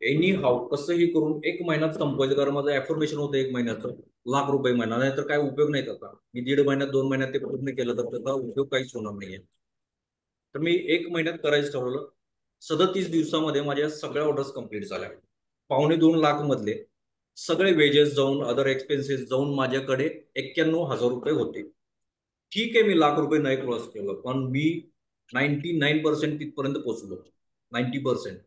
एनी हाऊ कसंही करून 1 महिन्यात संपवायचं, कारण माझं ॲफर्मेशन होतं 1 महिन्याचं. लाख रुपये महिना, नाहीतर काय उपयोग नाही त्याचा. मी 1.5 महिन्यात 2 महिन्यात ते पूर्ण केलं तर त्याचा उपयोग काहीच होणार नाहीये. तर मी 1 महिन्यात करायचं ठरवलं. 37 दिवसामध्ये माझ्या सगळ्या ऑर्डर्स कंप्लीट झाल्या. $2.25 लाख मधले सगळे वेजेस जाऊन, अदर एक्सपेन्सेस जाऊन माझ्याकडे 91,000 रुपये होते. ठीक आहे, मी लाख रुपये नाही क्रॉस केलं, पण मी 99% तिथपर्यंत पोहोचलो. 90%.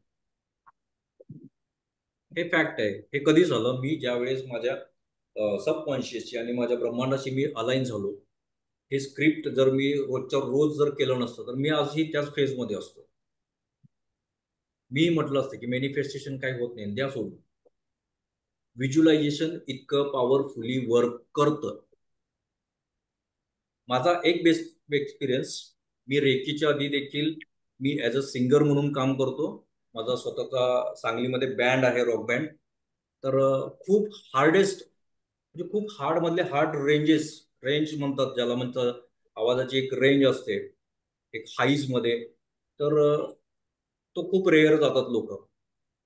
हे फॅक्ट आहे. हे कधी झालं, मी ज्यावेळेस माझ्या सबकॉन्शियसशी आणि माझ्या ब्रह्मांडाशी मी अलाइन झालो. हे स्क्रिप्ट जर मी रोजच्या रोज जर केलं नसतं तर मी आजही त्याच फेजमध्ये असतो. मी म्हटलं असतं की मॅनिफेस्टेशन काही होत नाही, द्या सोडून. व्हिज्युअलायझेशन इतकं पॉवरफुली वर्क करतं. माझा एक बेस्ट एक्सपिरियन्स, मी रेकीच्या आधी देखील मी ॲज अ सिंगर म्हणून काम करतो. माझा स्वतःचा सांगलीमध्ये बँड आहे, रॉक बँड. तर खूप हार्डेस्ट म्हणजे खूप हार्डमधले हार्ड रेंज म्हणतात ज्याला, म्हणतात आवाजाची एक रेंज असते एक हाईजमध्ये. तर तो खूप रेअर जातात लोक.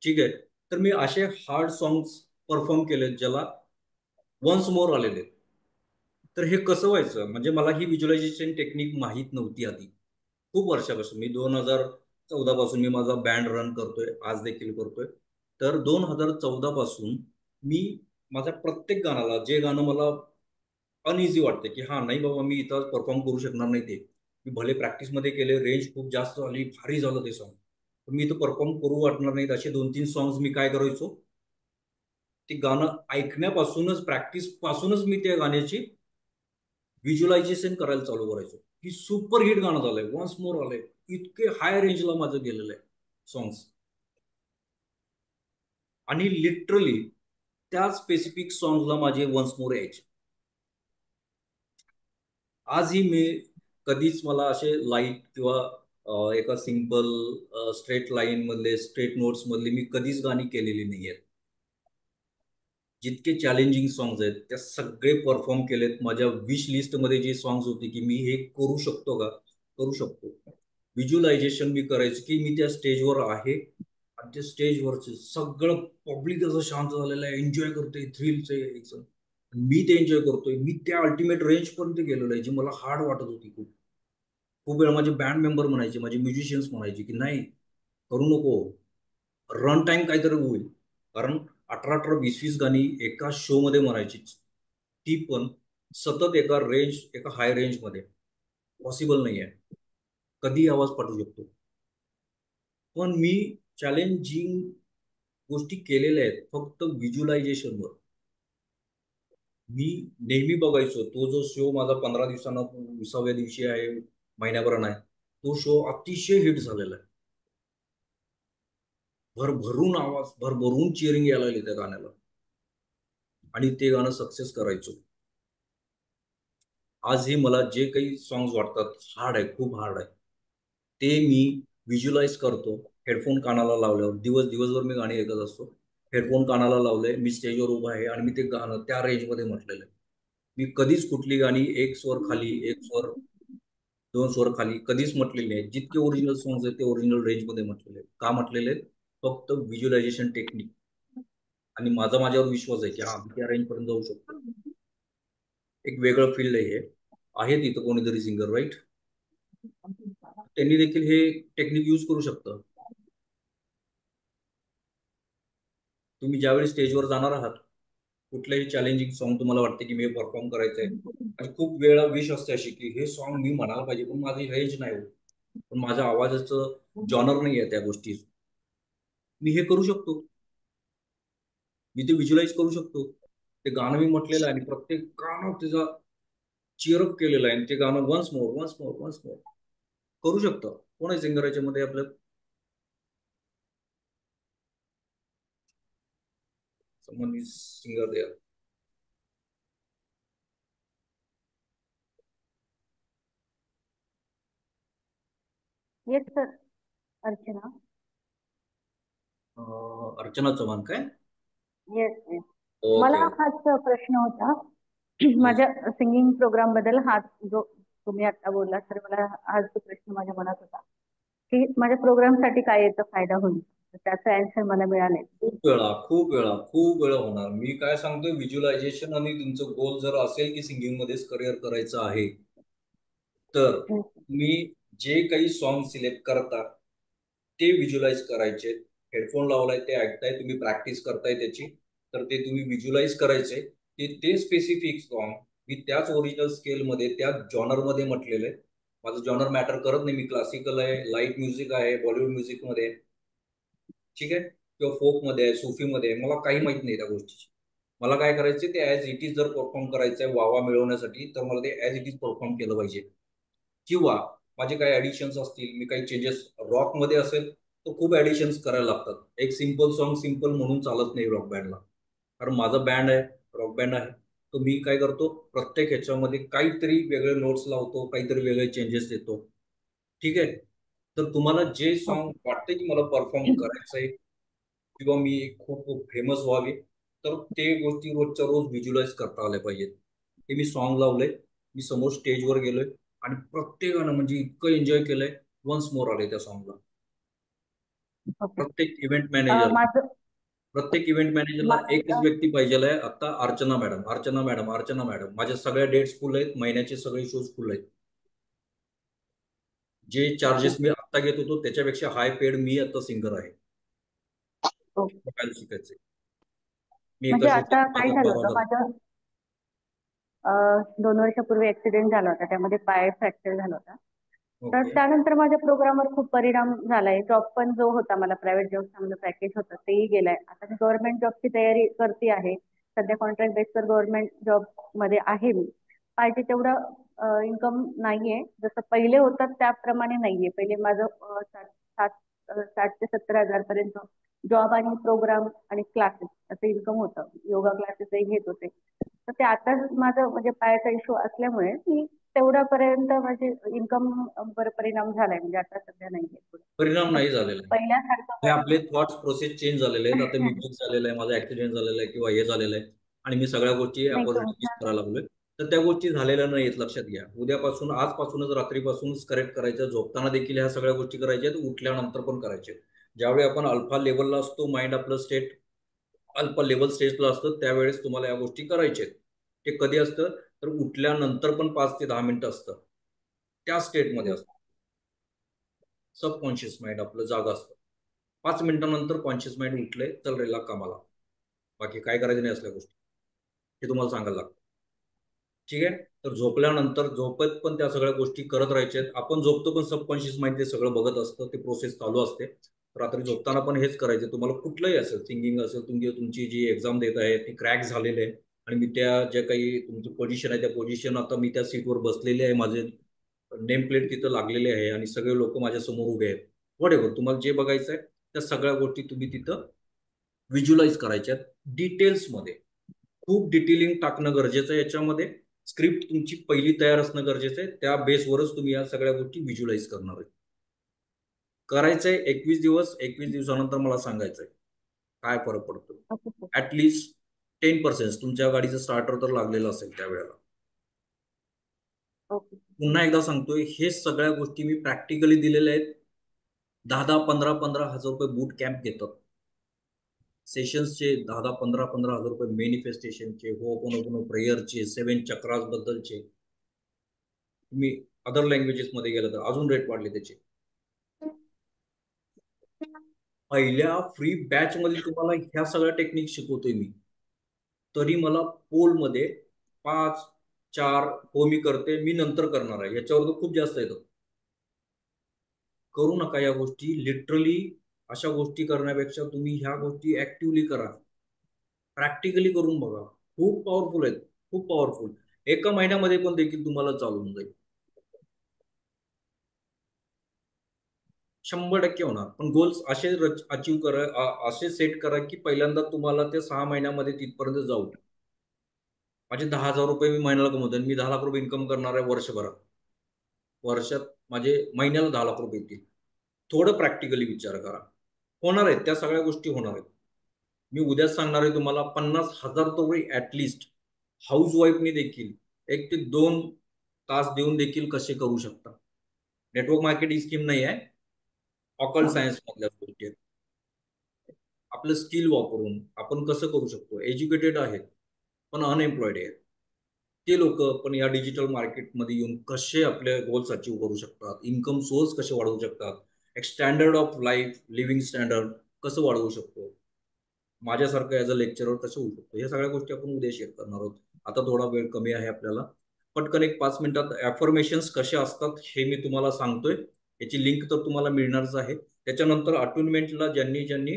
ठीक आहे. तर मी असे हार्ड सॉंग्स परफॉर्म केले ज्याला वन्स मोर आलेले. तर हे कसं व्हायचं, म्हणजे मला ही व्हिज्युअलायझेशन टेक्निक माहीत नव्हती आधी. खूप वर्षापासून मी 2014 पासून मी माझा बँड रन करतोय, आज देखील करतोय. तर 2014 पासून मी माझ्या प्रत्येक गाण्याला, जे गाणं मला अनइझी वाटते की हा नाही बाबा मी इथं परफॉर्म करू शकणार नाही, ते मी भले प्रॅक्टिसमध्ये केले, रेंज खूप जास्त आली, भारी झालं ते सॉन्ग, पण मी इथं परफॉर्म करू वाटणार नाहीत, असे 2-3 सॉंग्स मी काय करायचो, ते गाणं ऐकण्यापासूनच, प्रॅक्टिस पासूनच मी त्या गाण्याची व्हिज्युअलायझेशन करायला चालू करायचो की सुपर हिट गाणं झालंय, वन्स मोर आलंय. इतके हाय रेंजला माझं गेलेलं आहे सॉंग्स. आणि लिटरली त्या स्पेसिफिक सॉंग्सला माझे वन्स मोर यायचे. आजही मी कधीच मला असे लाईट किंवा एका सिंपल स्ट्रेट लाईन मधले स्ट्रेट नोट्स मधले मी कधीच गाणी केलेली नाही आहेत. जितके चॅलेंजिंग सॉंग्स आहेत त्या सगळे परफॉर्म केलेत. माझ्या विश लिस्टमध्ये जे सॉंग्स होते की मी हे करू शकतो का, करू शकतो. व्हिज्युअलायझेशन मी करायचं की मी त्या स्टेजवर आहे आणि त्या स्टेजवरचं सगळं पब्लिक असं शांत झालेलं आहे, एन्जॉय करतोय, थ्रिल्स आहे याचं. मी ते एन्जॉय करतोय. मी त्या अल्टिमेट रेंज पर्यंत गेलेलो आहे जी मला हार्ड वाटत होती खूप. खूप वेळा माझे बँड मेंबर म्हणायचे, माझे म्युझिशियन्स म्हणायचे की नाही करू नको, रन टाइम काहीतरी होईल. कारण 18-18, 20-20 गाणी एका शो मध्ये म्हणायची, ती पण सतत एका रेंज, एका हाय रेंज मध्ये पॉसिबल नाही आहे. कधी आवाज पाठवू शकतो. पण मी चॅलेंजिंग गोष्टी केलेल्या आहेत फक्त व्हिज्युअलायझेशनवर. मी नेहमी बघायचो तो जो शो माझा 15 दिवसांना 20व्या दिवशी आहे, महिन्याभरान आहे, तो शो अतिशय हिट झालेला आहे. भरभरून आवाज, भरभरून चिअरिंग यायला लागली त्या गाण्याला आणि ते गाणं सक्सेस करायचो. आजही मला जे काही सॉंग्स वाटतात हार्ड आहे, खूप हार्ड आहे, ते मी व्हिज्युअलाइज करतो. हेडफोन कानाला लावल्यावर दिवसभर मी गाणी ऐकत असतो. हेडफोन कानाला लावले, मी स्टेजवर उभा आहे आणि मी ते गाणं त्या रेंजमध्ये म्हटलेलं आहे. मी कधीच कुठली गाणी एक स्वर खाली, एक स्वर, दोन स्वर खाली कधीच म्हटलेली नाही. जितके ओरिजिनल सॉंग्स आहेत ते ओरिजिनल रेंजमध्ये म्हटलेले आहेत. का म्हटलेले आहेत? फक्त व्हिज्युअलायझेशन टेक्निक आणि माझा माझ्यावर विश्वास आहे की हा मी त्या रेंजपर्यंत जाऊ शकतो. एक वेगळं फील्ड आहे हे. आहे तिथं कोणीतरी सिंगर, राईट, त्यांनी देखील हे टेक्निक यूज करू शकतं. तुम्ही ज्यावेळी स्टेजवर जाणार आहात, कुठलंही चॅलेंजिंग सॉन्ग तुम्हाला वाटते की मी परफॉर्म करायचं आहे आणि खूप वेळा विश असते अशी की हे सॉन्ग मी म्हणायला पाहिजे पण माझी रेंज नाही होत, पण माझ्या आवाजाचं जॉनर नाही आहे त्या गोष्टी, मी हे करू शकतो. मी ते व्हिज्युअलाइज करू शकतो. ते गाणं मी म्हटलेलं आहे आणि प्रत्येक गाणं त्याचा चिअरअप केलेलं आहे आणि ते गाणं once more once more once more करू शकतो. कोण आहे सिंगर याच्यामध्ये आपलं? someone is singer there. Yes sir. Archana. Archana Chavan काय? Yes yes. मला ओके. हाच प्रश्न होता. येस. माझ्या सिंगिंग प्रोग्राम बद्दल हाच जो तुम्ही आता बोलला तर मला हाच जो प्रश्न माझ्या मनात होता की माझ्या प्रोग्राम साठी काय याचा फायदा होईल, तर त्याचं आन्सर मला मिळाले. खूप वेळा होणार. मी काय सांगतोय, व्हिज्युअलायझेशन आणि तुमचं गोल जर असेल की सिंगिंग मध्येच करिअर करायचं आहे, तर तुम्ही जे काही सॉन्ग सिलेक्ट करता ते व्हिज्युअलाइज करायचे. हेडफोन लावलाय, ते ऐकताय, तुम्ही प्रॅक्टिस करताय त्याची, तर ते तुम्ही व्हिज्युअलाइज करायचे की ते स्पेसिफिक सॉन्ग मी त्याच ओरिजिनल स्केलमध्ये, त्याच जॉनरमध्ये म्हटलेलं आहे. माझं जॉनर मॅटर करत नाही. मी क्लासिकल आहे, लाईट म्युझिक आहे, बॉलिवूड म्युझिकमध्ये, ठीक आहे, किंवा फोकमध्ये आहे, सुफीमध्ये आहे, मला काही माहित नाही त्या गोष्टीची. मला काय करायचे ते ॲज इट इज जर परफॉर्म करायचं आहे वावा मिळवण्यासाठी, तर मला ते ॲज इट इज परफॉर्म केलं पाहिजे. किंवा माझे काही ॲडिशन्स असतील, मी काही चेंजेस, रॉकमध्ये असेल तर खूप ॲडिशन्स करायला लागतात. एक सिंपल सॉन्ग सिंपल म्हणून चालत नाही रॉक बँडला. कारण माझा बँड आहे, रॉक बँड आहे, तर मी काय करतो, प्रत्येक ह्याच्यामध्ये काहीतरी वेगळे नोट्स लावतो, काहीतरी वेगळे चेंजेस देतो. ठीक आहे. तर तुम्हाला जे सॉन्ग वाटते की मला परफॉर्म करायचं आहे किंवा मी खूप फेमस व्हावे, तर ते गोष्टी रोजच्या रोज व्हिज्युअलाइज करता आल्या पाहिजेत. हे मी सॉन्ग लावलंय, मी समोर स्टेजवर गेलोय आणि प्रत्येकानं म्हणजे इतकं एन्जॉय केलंय, वन्स मोर आले त्या सॉन्गला. ओके. प्रत्येक इव्हेंट मॅनेजर, माझं प्रत्येक इव्हेंट मॅनेजरला एकच माझं व्यक्ती पाहिजे आहे आता, Archana madam, Archana madam, Archana madam. माझ्या सगळ्या डेट्स फुल आहेत, महिन्याचे सगळे शोज फुल आहेत. जे ओके चार्जेस मी आता घेत होतो त्याच्यापेक्षा हाय पेड मी आता सिंगर आहे. ओके. काय शिकायचंय, मी एका म्हणजे शोचे आता काय झालं होतं 12,000. माझं 2 वर्षापूर्वी ऍक्सिडेंट झाला होता, त्यामध्ये पाय फ्रॅक्चर झाला होता. तर ओके. त्यानंतर माझ्या प्रोग्रामवर खूप परिणाम झालाय. जॉब पण जो होता मला प्रायव्हेट जॉब चांगलं पॅकेज होतं तेही गेलाय. आता मी गव्हर्नमेंट जॉबची तयारी करते आहे. सध्या कॉन्ट्रॅक्ट बेसवर गव्हर्नमेंट जॉब मध्ये आहे मी. पाहिजे तेवढं इन्कम नाहीये, जसं पहिले होतं त्याप्रमाणे नाहीये. पहिले माझं 60 ते 70 हजार पर्यंत जॉब आणि प्रोग्राम आणि क्लासेस असं इन्कम होतं. योगा क्लासेसही घेत होते. तर ते आता माझं म्हणजे पायाचा इश्यू असल्यामुळे मी तेवढ्यापर्यंत माझे इन्कम वर परिणाम झालाय, म्हणजे आता सध्या नाहीये पुढे. परिणाम बट नाही झालेला आहे. पहिल्यासारखं हे आपले काही थॉट्स प्रोसेस चेंज झालेले आहेत. आता मी फिक्स झालेलं आहे, माझा ऍक्सिडेंट झालेला आहे किंवा हे झालेलं आहे आणि मी सगळ्या गोष्टी नाही अपॉझिटिव्ह तुमच्या. करायला लागलोय. तर त्या गोष्टी झालेल्या नाहीत, लक्षात घ्या. उद्यापासून, आजपासूनच, रात्रीपासूनच करेक्ट करायचं. झोपताना देखील ह्या सगळ्या गोष्टी करायच्या आहेत, उठल्यानंतर पण करायच्या आहेत. ज्यावेळी आपण अल्फा लेवलला असतो, माइंड आपलं स्टेट अल्फा लेवल स्टेजला असतं, त्यावेळेस तुम्हाला या गोष्टी करायच्या आहेत. ते कधी असतं तर उठल्यानंतर पण 5 ते 10 मिनिटं असतं, त्या स्टेटमध्ये असतं. सबकॉन्शियस माइंड आपलं जागा असतं. 5 मिनिटांनंतर कॉन्शियस माइंड उठलंय, चल रेला कामाला. बाकी काय करायचं नाही असल्या गोष्टी, हे तुम्हाला सांगायला लागतं. ठीक आहे. तर झोपल्यानंतर झोपत पण त्या सगळ्या गोष्टी करत राहायच्या आहेत. आपण झोपतो पण सबकॉन्शियस माइंड ते सगळं बघत असतं, ते प्रोसेस चालू असते. रात्री झोपताना पण हेच करायचं. तुम्हाला कुठलंही असेल, सिंगिंग असेल, तुमची जी एक्झाम देत आहे ती क्रॅक झालेली आहे आणि मी त्या ज्या काही तुमचं पोझिशन आहे, त्या पोझिशन आता मी त्या सीटवर बसलेले आहे, माझे नेम प्लेट तिथं लागलेले आहे आणि सगळे लोक माझ्या समोर उभे आहेत. व्हॉट एव्हर तुम्हाला जे बघायचं आहे त्या सगळ्या गोष्टी तुम्ही तिथं व्हिज्युअलाइज करायच्यात डिटेल्समध्ये. खूप डिटेलिंग टाकणं गरजेचं आहे याच्यामध्ये. स्क्रिप्ट तुमची पहिली तयार असणं गरजेचं आहे. त्या बेसवरच तुम्ही या सगळ्या गोष्टी व्हिज्युअलाइज करणार आहे. करायचंय 21 दिवस. 21 दिवसानंतर मला सांगायचंय काय फरक पडतो. Okay sir. ऍटलिस्ट 10% तुमच्या गाडीचं स्टार्टर तर लागलेलं असेल त्यावेळेला. ओके. पुन्हा एकदा सांगतोय, हे सगळ्या गोष्टी मी प्रॅक्टिकली दिलेल्या आहेत. 10-10, 15-15 हजार रुपये बूट कॅम्प घेतात. सेशन्सचे 10-10, 15-15 हजार रुपये, मॅनिफेस्टेशनचे, होपोनोपोनो प्रेयरचे, 7 चक्रास बद्दलचे. तुम्ही अदर लँग्वेजेसमध्ये गेलं तर अजून रेट वाढले त्याचे. पहिल्या फ्री बॅच मध्ये तुम्हाला ह्या सगळ्या टेक्निक शिकवतोय मी. तरी मला पोलमध्ये 5, 4 हो मी करते, मी नंतर करणार आहे, याच्यावर तर खूप जास्त येतं. करू नका या गोष्टी. लिटरली अशा गोष्टी करण्यापेक्षा तुम्ही ह्या गोष्टी ऍक्टिव्हली करा, प्रॅक्टिकली करून बघा. खूप पॉवरफुल आहेत, खूप पॉवरफुल. एका महिन्यामध्ये पण देखील तुम्हाला चालून जाईल. 100% होणार. पण गोल्स असे अचीव करा, असे सेट करा की पहिल्यांदा तुम्हाला ते 6 महिन्यामध्ये तिथपर्यंत जाऊ. माझे 10,000 रुपये मी महिन्याला कमवतो आणि मी 10 लाख रुपये इन्कम करणार आहे वर्षभरात. वर्षात माझे महिन्याला 10 लाख रुपये येतील. थोडं प्रॅक्टिकली विचार करा. होणार आहेत, त्या सगळ्या गोष्टी होणार आहेत. मी उद्याच सांगणार आहे तुम्हाला. 50,000 रुपये ऍटलिस्ट हाऊस वाईफने देखील 1 ते 2 तास देऊन देखील कसे करू शकता. नेटवर्क मार्केटिंग स्कीम नाही आहे, ऑकल्ट सायन्स मधल्या गोष्टी आहेत. आपलं स्किल वापरून आपण कसं करू शकतो. एज्युकेटेड आहेत पण अनएम्प्लॉयड आहेत ते लोक पण या डिजिटल मार्केटमध्ये येऊन कसे आपले गोल्स अचीव करू शकतात, इन्कम सोर्स कसे वाढवू शकतात, एक standard of life, living standard कसं वाढवू शकतो, माझ्यासारखं ॲज अ लेक्चरर कसं होऊ शकतो, या सगळ्या गोष्टी आपण उद्या शेअर करणार आहोत. आता थोडा वेळ कमी आहे आपल्याला. पटकन एक 5 मिनिटात ॲफर्मेशन्स कसे असतात हे मी तुम्हाला सांगतोय. याची लिंक तर तुम्हाला मिळणारच आहे. त्याच्यानंतर अटुनमेंटला ज्यांनी ज्यांनी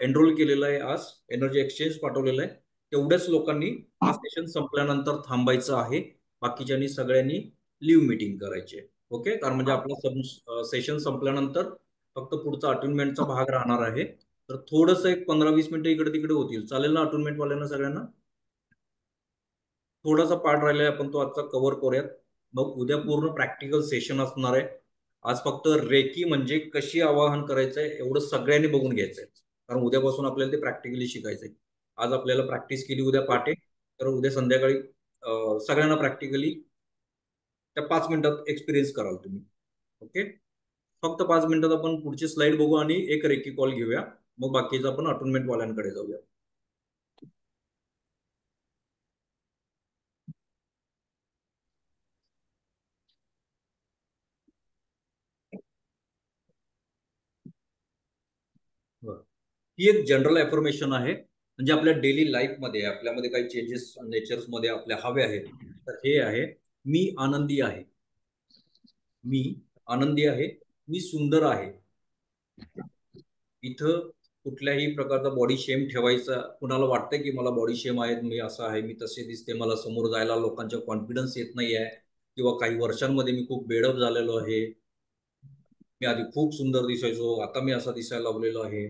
एनरोल केलेलं आहे, आज एनर्जी एक्सचेंज पाठवलेलं आहे, तेवढ्याच लोकांनी हा सेशन संपल्यानंतर थांबायचं आहे. बाकीच्यांनी सगळ्यांनी लिव्ह मीटिंग करायची आहे. ओके. कारण म्हणजे आपलं सेशन संपल्यानंतर फक्त पुढचा अटुनमेंटचा भाग राहणार आहे. तर थोडंसं एक 15-20 मिनिटं इकडे तिकडे होतील. चालेल ना अटुनमेंट वाल्यांना सगळ्यांना? थोडासा पार्ट राहिलाय, आपण तो आजचा कव्हर करूयात. मग उद्या पूर्ण प्रॅक्टिकल सेशन असणार आहे. आज फक्त रेकी म्हणजे कशी आवाहन करायचंय एवढं सगळ्यांनी बघून घ्यायचंय, कारण उद्यापासून आपल्याला ते प्रॅक्टिकली शिकायचंय. आज आपल्याला प्रॅक्टिस केली उद्या पहाटे, तर उद्या संध्याकाळी सगळ्यांना प्रॅक्टिकली त्या 5 मिनिटात एक्सपिरियन्स कराल तुम्ही. ओके. फक्त 5 मिनिटात आपण पुढची स्लाइड बघू आणि एक रेकी कॉल घेऊया. मग बाकीचं आपण अटोनमेंट वाल्यांकडे जाऊया. ही एक जनरल अफर्मेशन आहे, म्हणजे आपल्या डेली लाईफमध्ये आपल्यामध्ये काही चेंजेस नेचर्समध्ये आपल्या हवे आहेत. तर हे आहे, मी आनंदी आहे, मी आनंदी आहे, मी सुंदर आहे. इथं कुठल्याही प्रकारचा बॉडी शेम ठेवायचा. कुणाला वाटतंय की मला बॉडी शेम आहे, मी असं आहे, मी तसे दिसते, मला समोर जायला लोकांच्या कॉन्फिडन्स येत नाही आहे, किंवा काही वर्षांमध्ये मी खूप बेडअप झालेलो आहे, मी आधी खूप सुंदर दिसायचो, आता मी असा दिसायला लागलेलो आहे,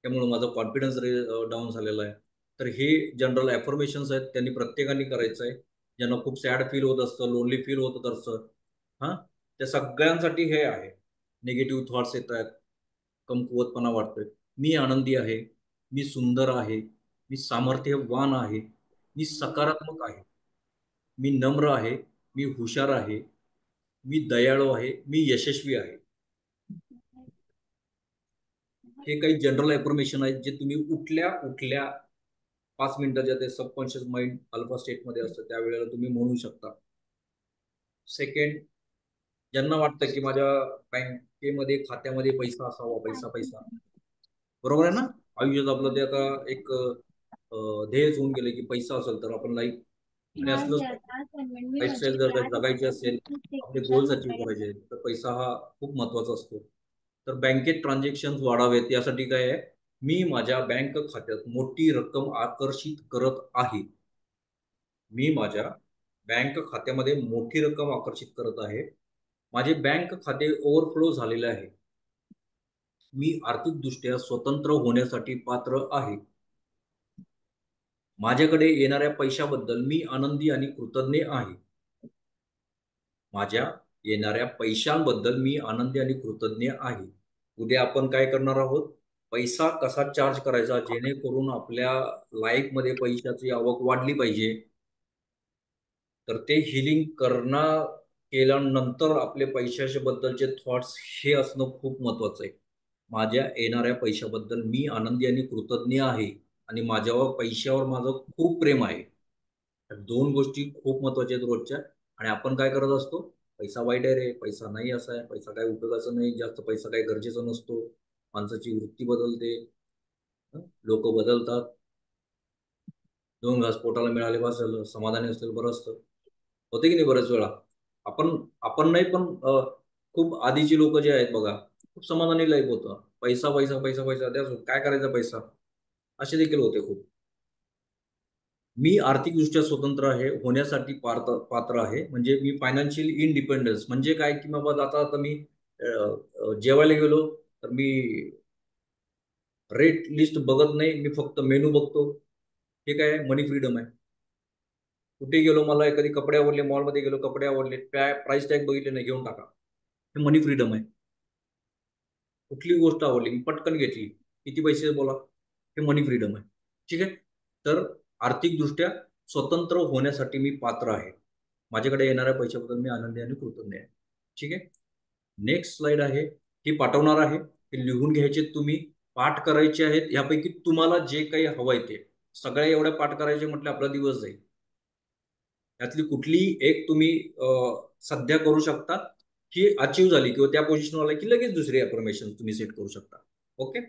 त्यामुळे माझा कॉन्फिडन्स डाऊन झालेला आहे. तर हे जनरल अफर्मेशन्स आहेत, त्यांनी प्रत्येकाने करायचं आहे. ज्यांना खूप सॅड फील होत असतं, लोनली फील होत असतं, हां, त्या सगळ्यांसाठी हे आहे. निगेटिव्ह थॉट्स येत आहेत, कमकुवतपणा वाटतोय. मी आनंदी आहे, मी सुंदर आहे, मी सामर्थ्यवान आहे, मी सकारात्मक आहे, मी नम्र आहे, मी हुशार आहे, मी दयाळू आहे, मी यशस्वी आहे. हे काही जनरल इन्फॉर्मेशन आहेत जे तुम्ही उठल्या उठल्या 5 मिनिटाच्या ते सबकॉन्शियस माइंड अल्फा स्टेटमध्ये असतं त्यावेळेला तुम्ही म्हणू शकता. सेकंड, ज्यांना वाटतं की माझ्या बँकेमध्ये खात्यामध्ये पैसा असावा, पैसा पैसा, बरोबर आहे ना? आयुष्यात आपलं ते आता एक ध्येयच होऊन गेलं की पैसा असेल तर आपण लाईफ, आणि असलंच लाईफस्टाईल जर का जगायची असेल, आपले गोल्स अचीव करायचे तर पैसा हा खूप महत्वाचा असतो. तर बँकेत ट्रान्झॅक्शन वाढावेत यासाठी काय आहे, मी माझ्या बँक खात्यात मोठी रक्कम आकर्षित करत आहे. मी माझ्या बँक खात्यामध्ये मोठी रक्कम आकर्षित करत आहे. माझे बँक खाते ओव्हरफ्लो झालेले आहे. मी आर्थिकदृष्ट्या स्वतंत्र होण्यासाठी पात्र आहे. माझ्याकडे येणाऱ्या पैशाबद्दल मी आनंदी आणि कृतज्ञ आहे. माझ्या येणाऱ्या पैशांबद्दल मी आनंदी आणि कृतज्ञ आहे. उद्या आपण काय करणार आहोत? पैसा कसा चार्ज करायचा जेणेकरून आपल्या लाईफमध्ये पैशाची आवक वाढली पाहिजे. तर ते हिलिंग करणं केल्यानंतर आपले पैशाच्या बद्दलचे थॉट्स हे असणं खूप महत्वाचं आहे. माझ्या येणाऱ्या पैशाबद्दल मी आनंदी आणि कृतज्ञ आहे आणि माझ्यावर पैशावर माझं खूप प्रेम आहे. या 2 गोष्टी खूप महत्त्वाच्या आहेत रोजच्या. आणि आपण काय करत असतो? पैसा वाईट आहे रे, पैसा नाही असा आहे, पैसा काही उपयोगाचा नाही, जास्त पैसा काही गरजेचा नसतो. माणसाची वृत्ती बदलते, लोकं बदलतात. 2 घास पोटाला मिळाले बस झालं, समाधानी असलेलं बरं असतं. होते की नाही बऱ्याच वेळा? आपण आपण नाही पण खूप आधीची लोकं जे आहेत बघा, खूप समाधानी लाईफ होतं. पैसा, पैसा, पैसा, पैसा द्या काय करायचा पैसा? असे देखील होते खूप. मी आर्थिकदृष्ट्या स्वतंत्र आहे, होण्यासाठी पात्र आहे. म्हणजे मी फायनान्शियल इंडिपेंडन्स म्हणजे काय, की बाबा आता आता मी अ, जेवायला गेलो, तर मी रेट लिस्ट बघत नाही, मी फक्त मेनू बघतो. हे काय आहे? मनी फ्रीडम आहे. कुठे गेलो, मला एखादी कपडे आवडले, मॉलमध्ये गेलो, कपडे आवडले, प्राइस टॅग बघितले नाही, घेऊन टाका. हे मनी फ्रीडम आहे. कुठली गोष्ट आवडली, मी पटकन घेतली. किती पैसे बोला? हे मनी फ्रीडम आहे. ठीक आहे? तर आर्थिकदृष्ट्या स्वतंत्र होण्यासाठी मी पात्र आहे. माझ्याकडे येणाऱ्या पैशाबद्दल मी आनंदी आणि कृतज्ञ आहे. ठीक आहे? नेक्स्ट स्लाइड आहे, ही पाठवणार आहे. हे लिहून घ्यायचे तुम्ही, पाठ करायचे आहेत. यापैकी तुम्हाला जे काही हवंय ते. सगळ्या एवढ्या पाठ करायचे म्हटलं आपला दिवस जाईल. यातली कुठलीही एक तुम्ही सध्या करू शकता, की अचीव्ह झाली किंवा त्या पोझिशनवर आला की लगेच दुसरी अफर्मेशन तुम्ही सेट करू शकता. ओके?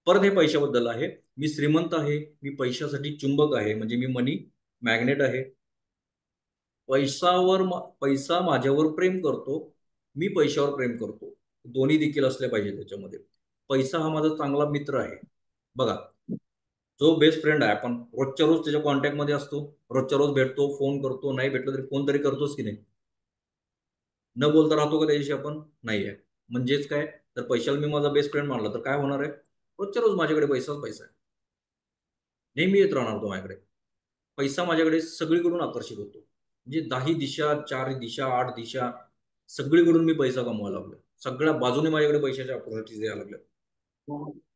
परत हे पैशाबद्दल आहे. मी श्रीमंत आहे, मी पैशासाठी चुंबक आहे, म्हणजे मी मनी मॅग्नेट आहे. पैसा माझ्यावर प्रेम करतो, मी पैशावर प्रेम करतो. दोन्ही देखील असले पाहिजे त्याच्यामध्ये. पैसा हा माझा चांगला मित्र आहे. बघा, जो बेस्ट फ्रेंड आहे, आपण रोजच्या रोज त्याच्या कॉन्टॅक्टमध्ये असतो, रोजच्या रोज भेटतो, फोन करतो, नाही भेटलं तरी फोन तरी करतोच की नाही? न बोलता राहतो का त्याच्याशी आपण? नाही आहे. म्हणजेच काय, तर पैशाला मी माझा बेस्ट फ्रेंड मानला तर काय होणार आहे? रोजच्या रोज माझ्याकडे पैसाच पैसा आहे. नेहमी येत राहणार तो माझ्याकडे. पैसा माझ्याकडे सगळीकडून आकर्षित होतो. म्हणजे 10 दिशा, 4 दिशा, 8 दिशा, सगळीकडून मी पैसा कमवायला लागलो. सगळ्या बाजूने माझ्याकडे पैशाच्या ऑपॉर्च्युनिटीज यायला लागल्या.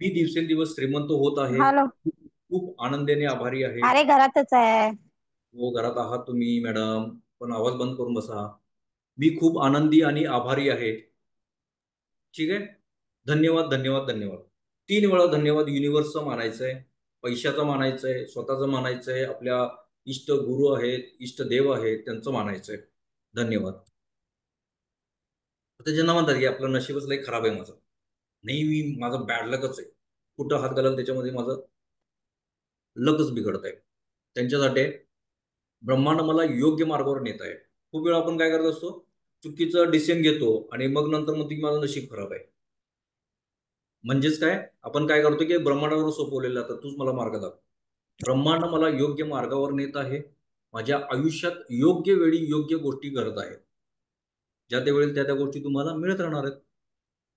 मी दिवसेंदिवस श्रीमंत होत आहे. हॅलो. खूप आनंदाने आभारी आहे. अरे घरातच आहे. हो, घरात आहात तुम्ही मॅडम, पण आवाज बंद करून बसा. मी खूप आनंदी आणि आभारी आहे. ठीक आहे? धन्यवाद, धन्यवाद, धन्यवाद. 3 वेळा धन्यवाद युनिव्हर्सचं मानायचं आहे, पैशाचं मानायचं आहे, स्वतःचं मानायचं आहे, आपल्या इष्ट गुरु आहेत, इष्ट देव आहेत, त्यांचं मानायचं आहे. धन्यवाद. आता ज्यांना म्हणतात की आपलं नशीबच लई खराब आहे माझं. नाही, मी माझं बॅड लकच आहे. कुठं हात घालाल त्याच्यामध्ये माझं लकच बिघडत आहे. त्यांच्यासाठी ब्रह्मांड मला योग्य मार्गावर नेत आहे. खूप वेळा आपण काय करत असतो? चुकीचं डिसिजन घेतो आणि मग नंतर म्हणतो की माझं नशीब खराब आहे. म्हणजेच काय? आपण काय करतो की ब्रह्मांडावर सोपवलेलं तर तूच मला मार्ग दाखव. ब्रह्मांड मला योग्य मार्गावर नेत आहे. माझ्या आयुष्यात योग्य वेळी योग्य गोष्टी घडत आहेत. ज्या त्या वेळेला त्या त्या गोष्टी तुम्हाला मिळत राहणार आहेत.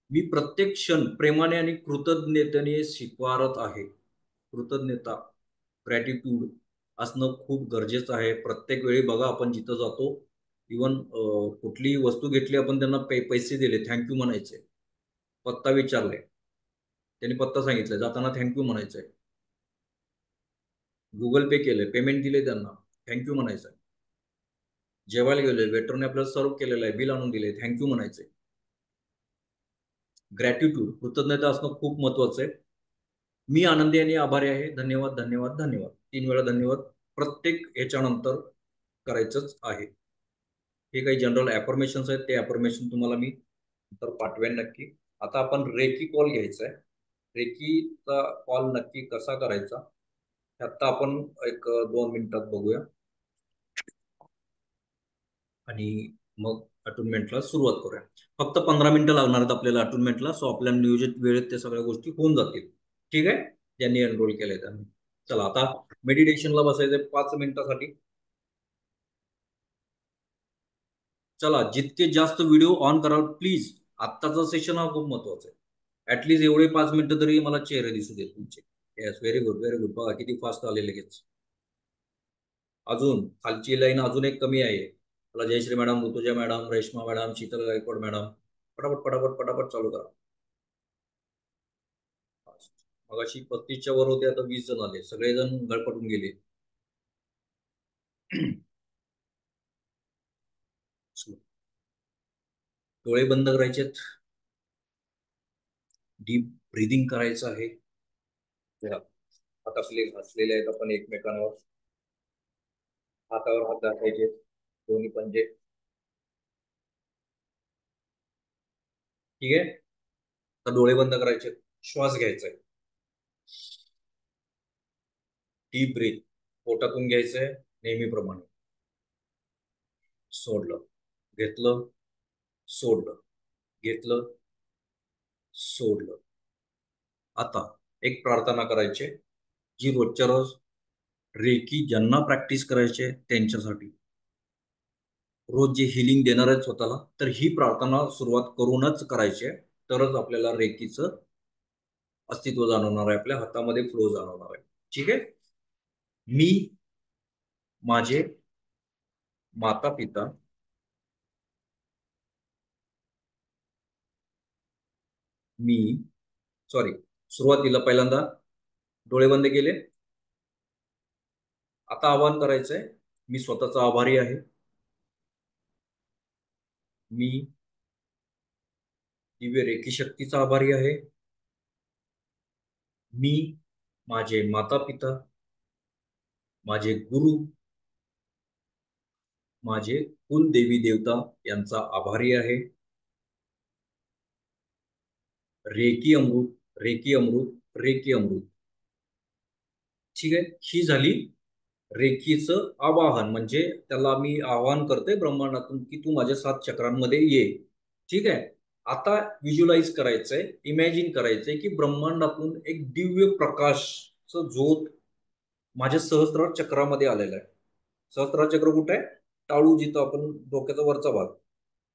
मी प्रत्येक क्षण प्रेमाने आणि कृतज्ञतेने स्वीकारत आहे. कृतज्ञता, ग्रॅटिट्यूड असणं खूप गरजेचं आहे. प्रत्येक वेळी बघा आपण जिथं जातो, इवन कुठलीही वस्तू घेतली आपण त्यांना पैसे दिले, थँक्यू म्हणायचे. पत्ता विचारलाय, त्यांनी पत्ता सांगितलाय, जाताना थँक्यू म्हणायचंय. गुगल पे केलंय, पेमेंट दिले त्यांना, थँक्यू म्हणायचं. जेवायला गेलोय, वेटरने आपल्याला सर्व केलेलं आहे, बिल आणून दिले, थँक्यू म्हणायचंय. ग्रॅटिट्यूड, कृतज्ञता असणं खूप महत्वाचं आहे. मी आनंदी आणि आभारी आहे. धन्यवाद, धन्यवाद, धन्यवाद. 3 वेळा धन्यवाद प्रत्येक ह्याच्यानंतर करायचंच आहे. हे काही जनरल ॲफर्मेशन्स आहेत, ते ॲफर्मेशन तुम्हाला मी नंतर पाठवेन नक्की. आता आपण रेकी कॉल घ्यायचा आहे. रेकीचा कॉल नक्की कसा करायचा हे आता आपण एक 2 मिनिटात बघूया आणि मग अटुनमेंटला सुरुवात करूया. फक्त 15 मिनिटं लागणार आहेत आपल्याला अटुनमेंटला. सो आपल्या नियोजित वेळेत त्या सगळ्या गोष्टी होऊन जातील. ठीक आहे, ज्यांनी एनरोल केलंय त्यांनी. चला आता मेडिटेशनला बसायचंय 5 मिनिटासाठी. चला, जितके जास्त व्हिडिओ ऑन करा प्लीज. आत्ताचा सेशन हा खूप महत्वाचा आहे. ऍटलीस्ट एवढे 5 मिनिटं तरी मला चेहरे दिसू देत तुमचे. Yes, very good, very good. बघा किती फास्ट आले लगेच. अजून खालची लाईन अजून एक कमी आहे. मला Jayashree madam, Rutuja madam, Reshma madam, Sheetal Gaikwad madam, पटापट पटापट पटापट चालू करा. मगाशी 35च्या वर होते, आता 20 जण आले. सगळेजण गळपटून गेले. डोळे बंद करायचेत. डीप ब्रीदिंग करायचं आहे. हात आपले घासलेले आहेत आपण एकमेकांवर. हातावर हात घासायचे, दोन्ही पंजे. ठीक आहे, तर डोळे बंद करायचे. श्वास घ्यायचा आहे. डीप ब्रीथ पोटातून घ्यायचंय नेहमीप्रमाणे. सोडलं, घेतलं, सोडलं, घेतलं, सोडलं. आता एक प्रार्थना करायची जी रोजच्या रोज रेकी ज्यांना प्रॅक्टिस करायचे त्यांच्यासाठी, रोज जे हिलिंग देणार आहेत स्वतःला, तर ही प्रार्थना सुरुवात करूनच करायची आहे. तरच आपल्याला रेकीचं अस्तित्व जाणवणार आहे, आपल्या हातामध्ये फ्लो जाणवणार आहे. ठीक आहे. मी माझे माता पिता, मी सॉरी सुरुवातीला पहिल्यांदा डोळे बंद केले. आता आवाहन करायचंय, मी स्वतःचा आभारी आहे. मी दिव्य रेकी शक्तीचा आभारी आहे. मी माझे माता पिता, माझे गुरु, माझे कुल देवी देवता यांचा आभारी आहे. रेकी अमृत, रेकी अमृत, रेकी अमृत. ठीक आहे, ही झाली रेकीचं आवाहन. म्हणजे त्याला मी आवाहन करते ब्रह्मांडातून की तू माझ्या 7 चक्रांमध्ये ये. ठीक आहे. आता व्हिज्युअलाइज करायचंय, इमॅजिन करायचंय की ब्रह्मांडातून एक दिव्य प्रकाशचं झोत माझ्या सहस्रार चक्रामध्ये आलेला आहे. सहस्रार चक्र कुठे आहे? टाळू, जिथं आपण डोक्याचा वरचा भाग.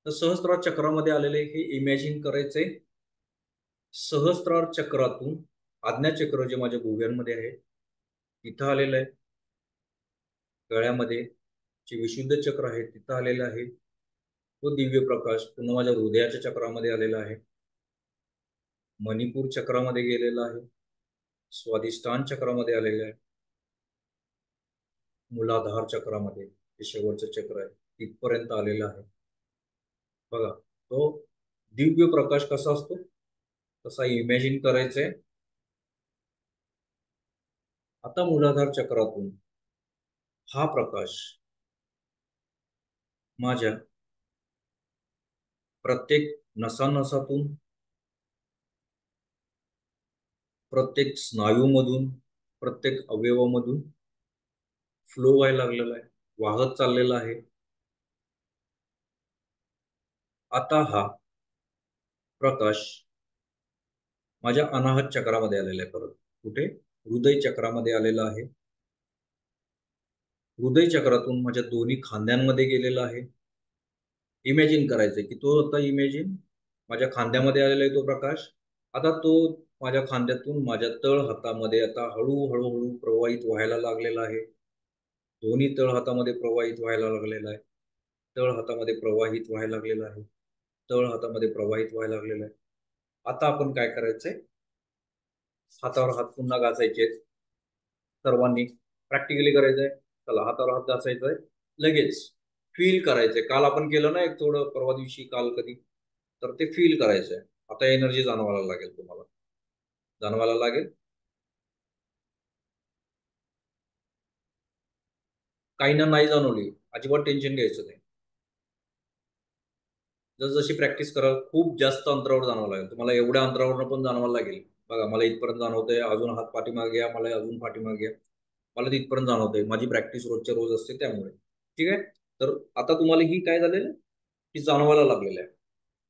तर सहस्रार चक्रामध्ये आलेले हे इमॅजिन करायचंय. सहस्रार चक्रातून आज्ञा चक्र जे माझ्या भुवयांमध्ये आहे तिथं आलेलं आहे. गळ्यामध्ये जे विशुद्ध चक्र आहे तिथं आलेलं आहे. तो दिव्य प्रकाश पुन्हा माझ्या हृदयाच्या चक्रामध्ये आलेला आहे. मणिपूर चक्रामध्ये गेलेला आहे. स्वादिष्टान चक्रामध्ये आलेलं आहे. मूलाधार चक्रामध्ये जे शेवटचं चक्र आहे तिथपर्यंत आलेलं आहे. बघा, तो दिव्य प्रकाश कसा असतो तसा इमॅजिन करायचंय. आता मूलाधार चक्रातून हा प्रकाश माझ्या प्रत्येक नसानसातून, प्रत्येक स्नायूमधून, प्रत्येक अवयवामधून फ्लो व्हायला लागलेला आहे, वाहत चाललेला आहे. आता हा प्रकाश माझ्या अनाहत चक्रामध्ये आलेला आहे. परत कुठे? हृदय चक्रामध्ये आलेला आहे. हृदय चक्रातून माझ्या दोन्ही खांद्यांमध्ये गेलेला आहे. इमॅजिन करायचंय की तो आता इमॅजिन माझ्या खांद्यामध्ये आलेला आहे तो प्रकाश. आता तो माझ्या खांद्यातून माझ्या तळ हातामध्ये आता हळूहळू प्रवाहित व्हायला लागलेला आहे. दोन्ही तळ हातामध्ये प्रवाहित व्हायला लागलेला आहे. तळ हातामध्ये प्रवाहित व्हायला लागलेला आहे. तळ हातामध्ये प्रवाहित व्हायला लागलेला आहे. आता आपण काय करायचंय, हातावर हात पुन्हा घासायचे सर्वांनी. प्रॅक्टिकली करायचंय. चला, हातावर हात घासायचंय. लगेच फील करायचंय. काल आपण केलं ना एक थोडं, परवा दिवशी, काल कधी, तर ते फील करायचंय. आता एनर्जी जाणवायला लागेल तुम्हाला. जाणवायला लागेल. काही ना नाही जाणवली, अजिबात टेन्शन घ्यायचं नाही. जसजशी प्रॅक्टिस कराल खूप जास्त अंतरावर जाणवायला लागेल तुम्हाला. एवढ्या अंतरावर पण जाणवायला लागेल. बघा, मला इथपर्यंत जाणवतंय. अजून हात पाठीमागे घ्या, मला अजून पाठीमागे घ्या. मला तिथपर्यंत जाणवतंय. माझी प्रॅक्टिस रोजच्या रोज असते त्यामुळे. ठीक आहे. तर आता तुम्हाला ही काय झालेलं की जाणवायला लागलेलं आहे.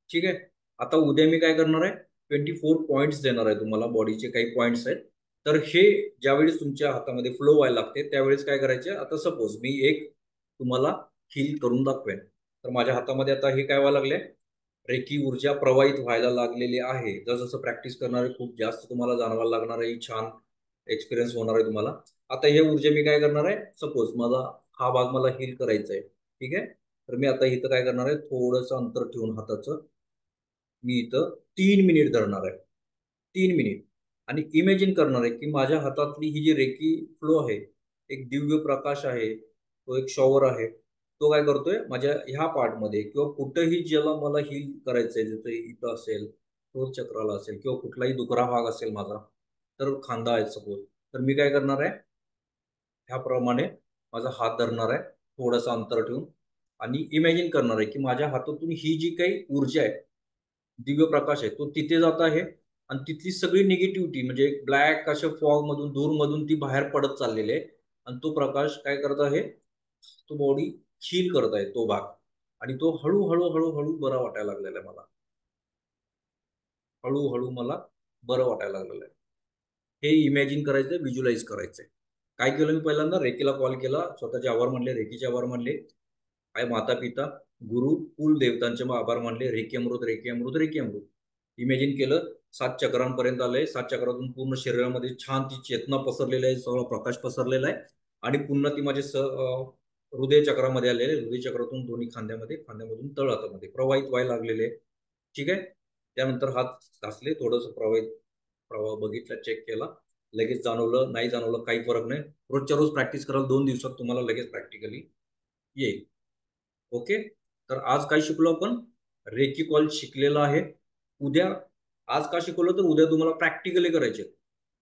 ठीक आहे. आता उद्या मी काय करणार आहे, 24 पॉईंट्स देणार आहे तुम्हाला. बॉडीचे काही पॉईंट्स आहेत. तर हे ज्यावेळेस तुमच्या हातामध्ये फ्लो व्हायला लागते त्यावेळेस काय करायचे, आता सपोज मी एक तुम्हाला हील करून दाखवेन. तर माझ्या हातामध्ये आता हे काय व्हायला लागले, रेकी ऊर्जा प्रवाहित व्हायला लागलेली आहे. जसं प्रॅक्टिस करणार आहे खूप जास्त तुम्हाला जाणवायला लागणार आहे. छान एक्सपिरियन्स होणार आहे तुम्हाला. आता हे ऊर्जा मी काय करणार आहे, सपोज माझा हा भाग मला हील करायचा आहे. ठीक आहे. तर मी आता इथं काय करणार आहे, थोडंसं अंतर ठेवून हाताचं मी इथं 3 मिनिट धरणार आहे. 3 मिनिट. आणि इमॅजिन करणार आहे की माझ्या हातातली ही जी रेकी फ्लो आहे, एक दिव्य प्रकाश आहे, तो एक शॉवर आहे. तो काय करतोय माझ्या ह्या पार्टमध्ये किंवा कुठंही ज्याला मला हील करायचंय, जसं इथं असेल, तो चक्राला असेल, किंवा कुठलाही दुसरा भाग असेल माझा, तर खांदा आहे सपोज, तर मी काय करणार आहे, ह्याप्रमाणे माझा हात धरणार आहे थोडंसं अंतर ठेवून. आणि इमॅजिन करणार आहे की माझ्या हातातून ही जी काही ऊर्जा आहे, दिव्य प्रकाश आहे, तो तिथे जात आहे. आणि तिथली सगळी निगेटिव्हिटी म्हणजे एक ब्लॅक अशा फॉग मधून, दूर मधून ती बाहेर पडत चाललेली आहे. आणि तो प्रकाश काय करत आहे, तो बॉडी हील करत आहे तो भाग. आणि तो हळूहळू हळूहळू बरा वाटायला लागलेला आहे मला. हळूहळू मला बरं वाटायला लागलेलं आहे. हे इमॅजिन करायचं, व्हिज्युअलाइज करायचंय. काय केलं मी, पहिल्यांदा रेकीला कॉल केला, स्वतःचे आभार मानले, रेकीचे आभार मानले, काय माता पिता, गुरु, कुल देवतांचे आभार मानले. रेकी अमृत, रेकी अमृत, रेकी अमृत. इमॅजिन केलं, 7 चक्रांपर्यंत आलंय. 7 चक्रातून पूर्ण शरीरामध्ये छान ती चेतना पसरलेली आहे, सगळा प्रकाश पसरलेला आहे. आणि पुन्हा ती माझे हृदय चक्रामध्ये आलेले, हृदय चक्रातून दोन्ही खांद्यामध्ये, खांद्यामधून तळहातामध्ये प्रवाहित व्हायला लागलेले. ठीक आहे. त्यानंतर हात घासले, थोडंसं प्रवाहित प्रवाह बघितला, चेक केला. लगेच जाणवलं नाही जाणवलं काही फरक नाही. रोजच्या रोज प्रॅक्टिस कराल, 2 दिवसात तुम्हाला लगेच प्रॅक्टिकली येईल. ओके. तर आज काय शिकलो आपण, रेकी कॉल शिकलेला आहे. उद्या, आज का शिकवलं तर उद्या तुम्हाला प्रॅक्टिकली करायचे.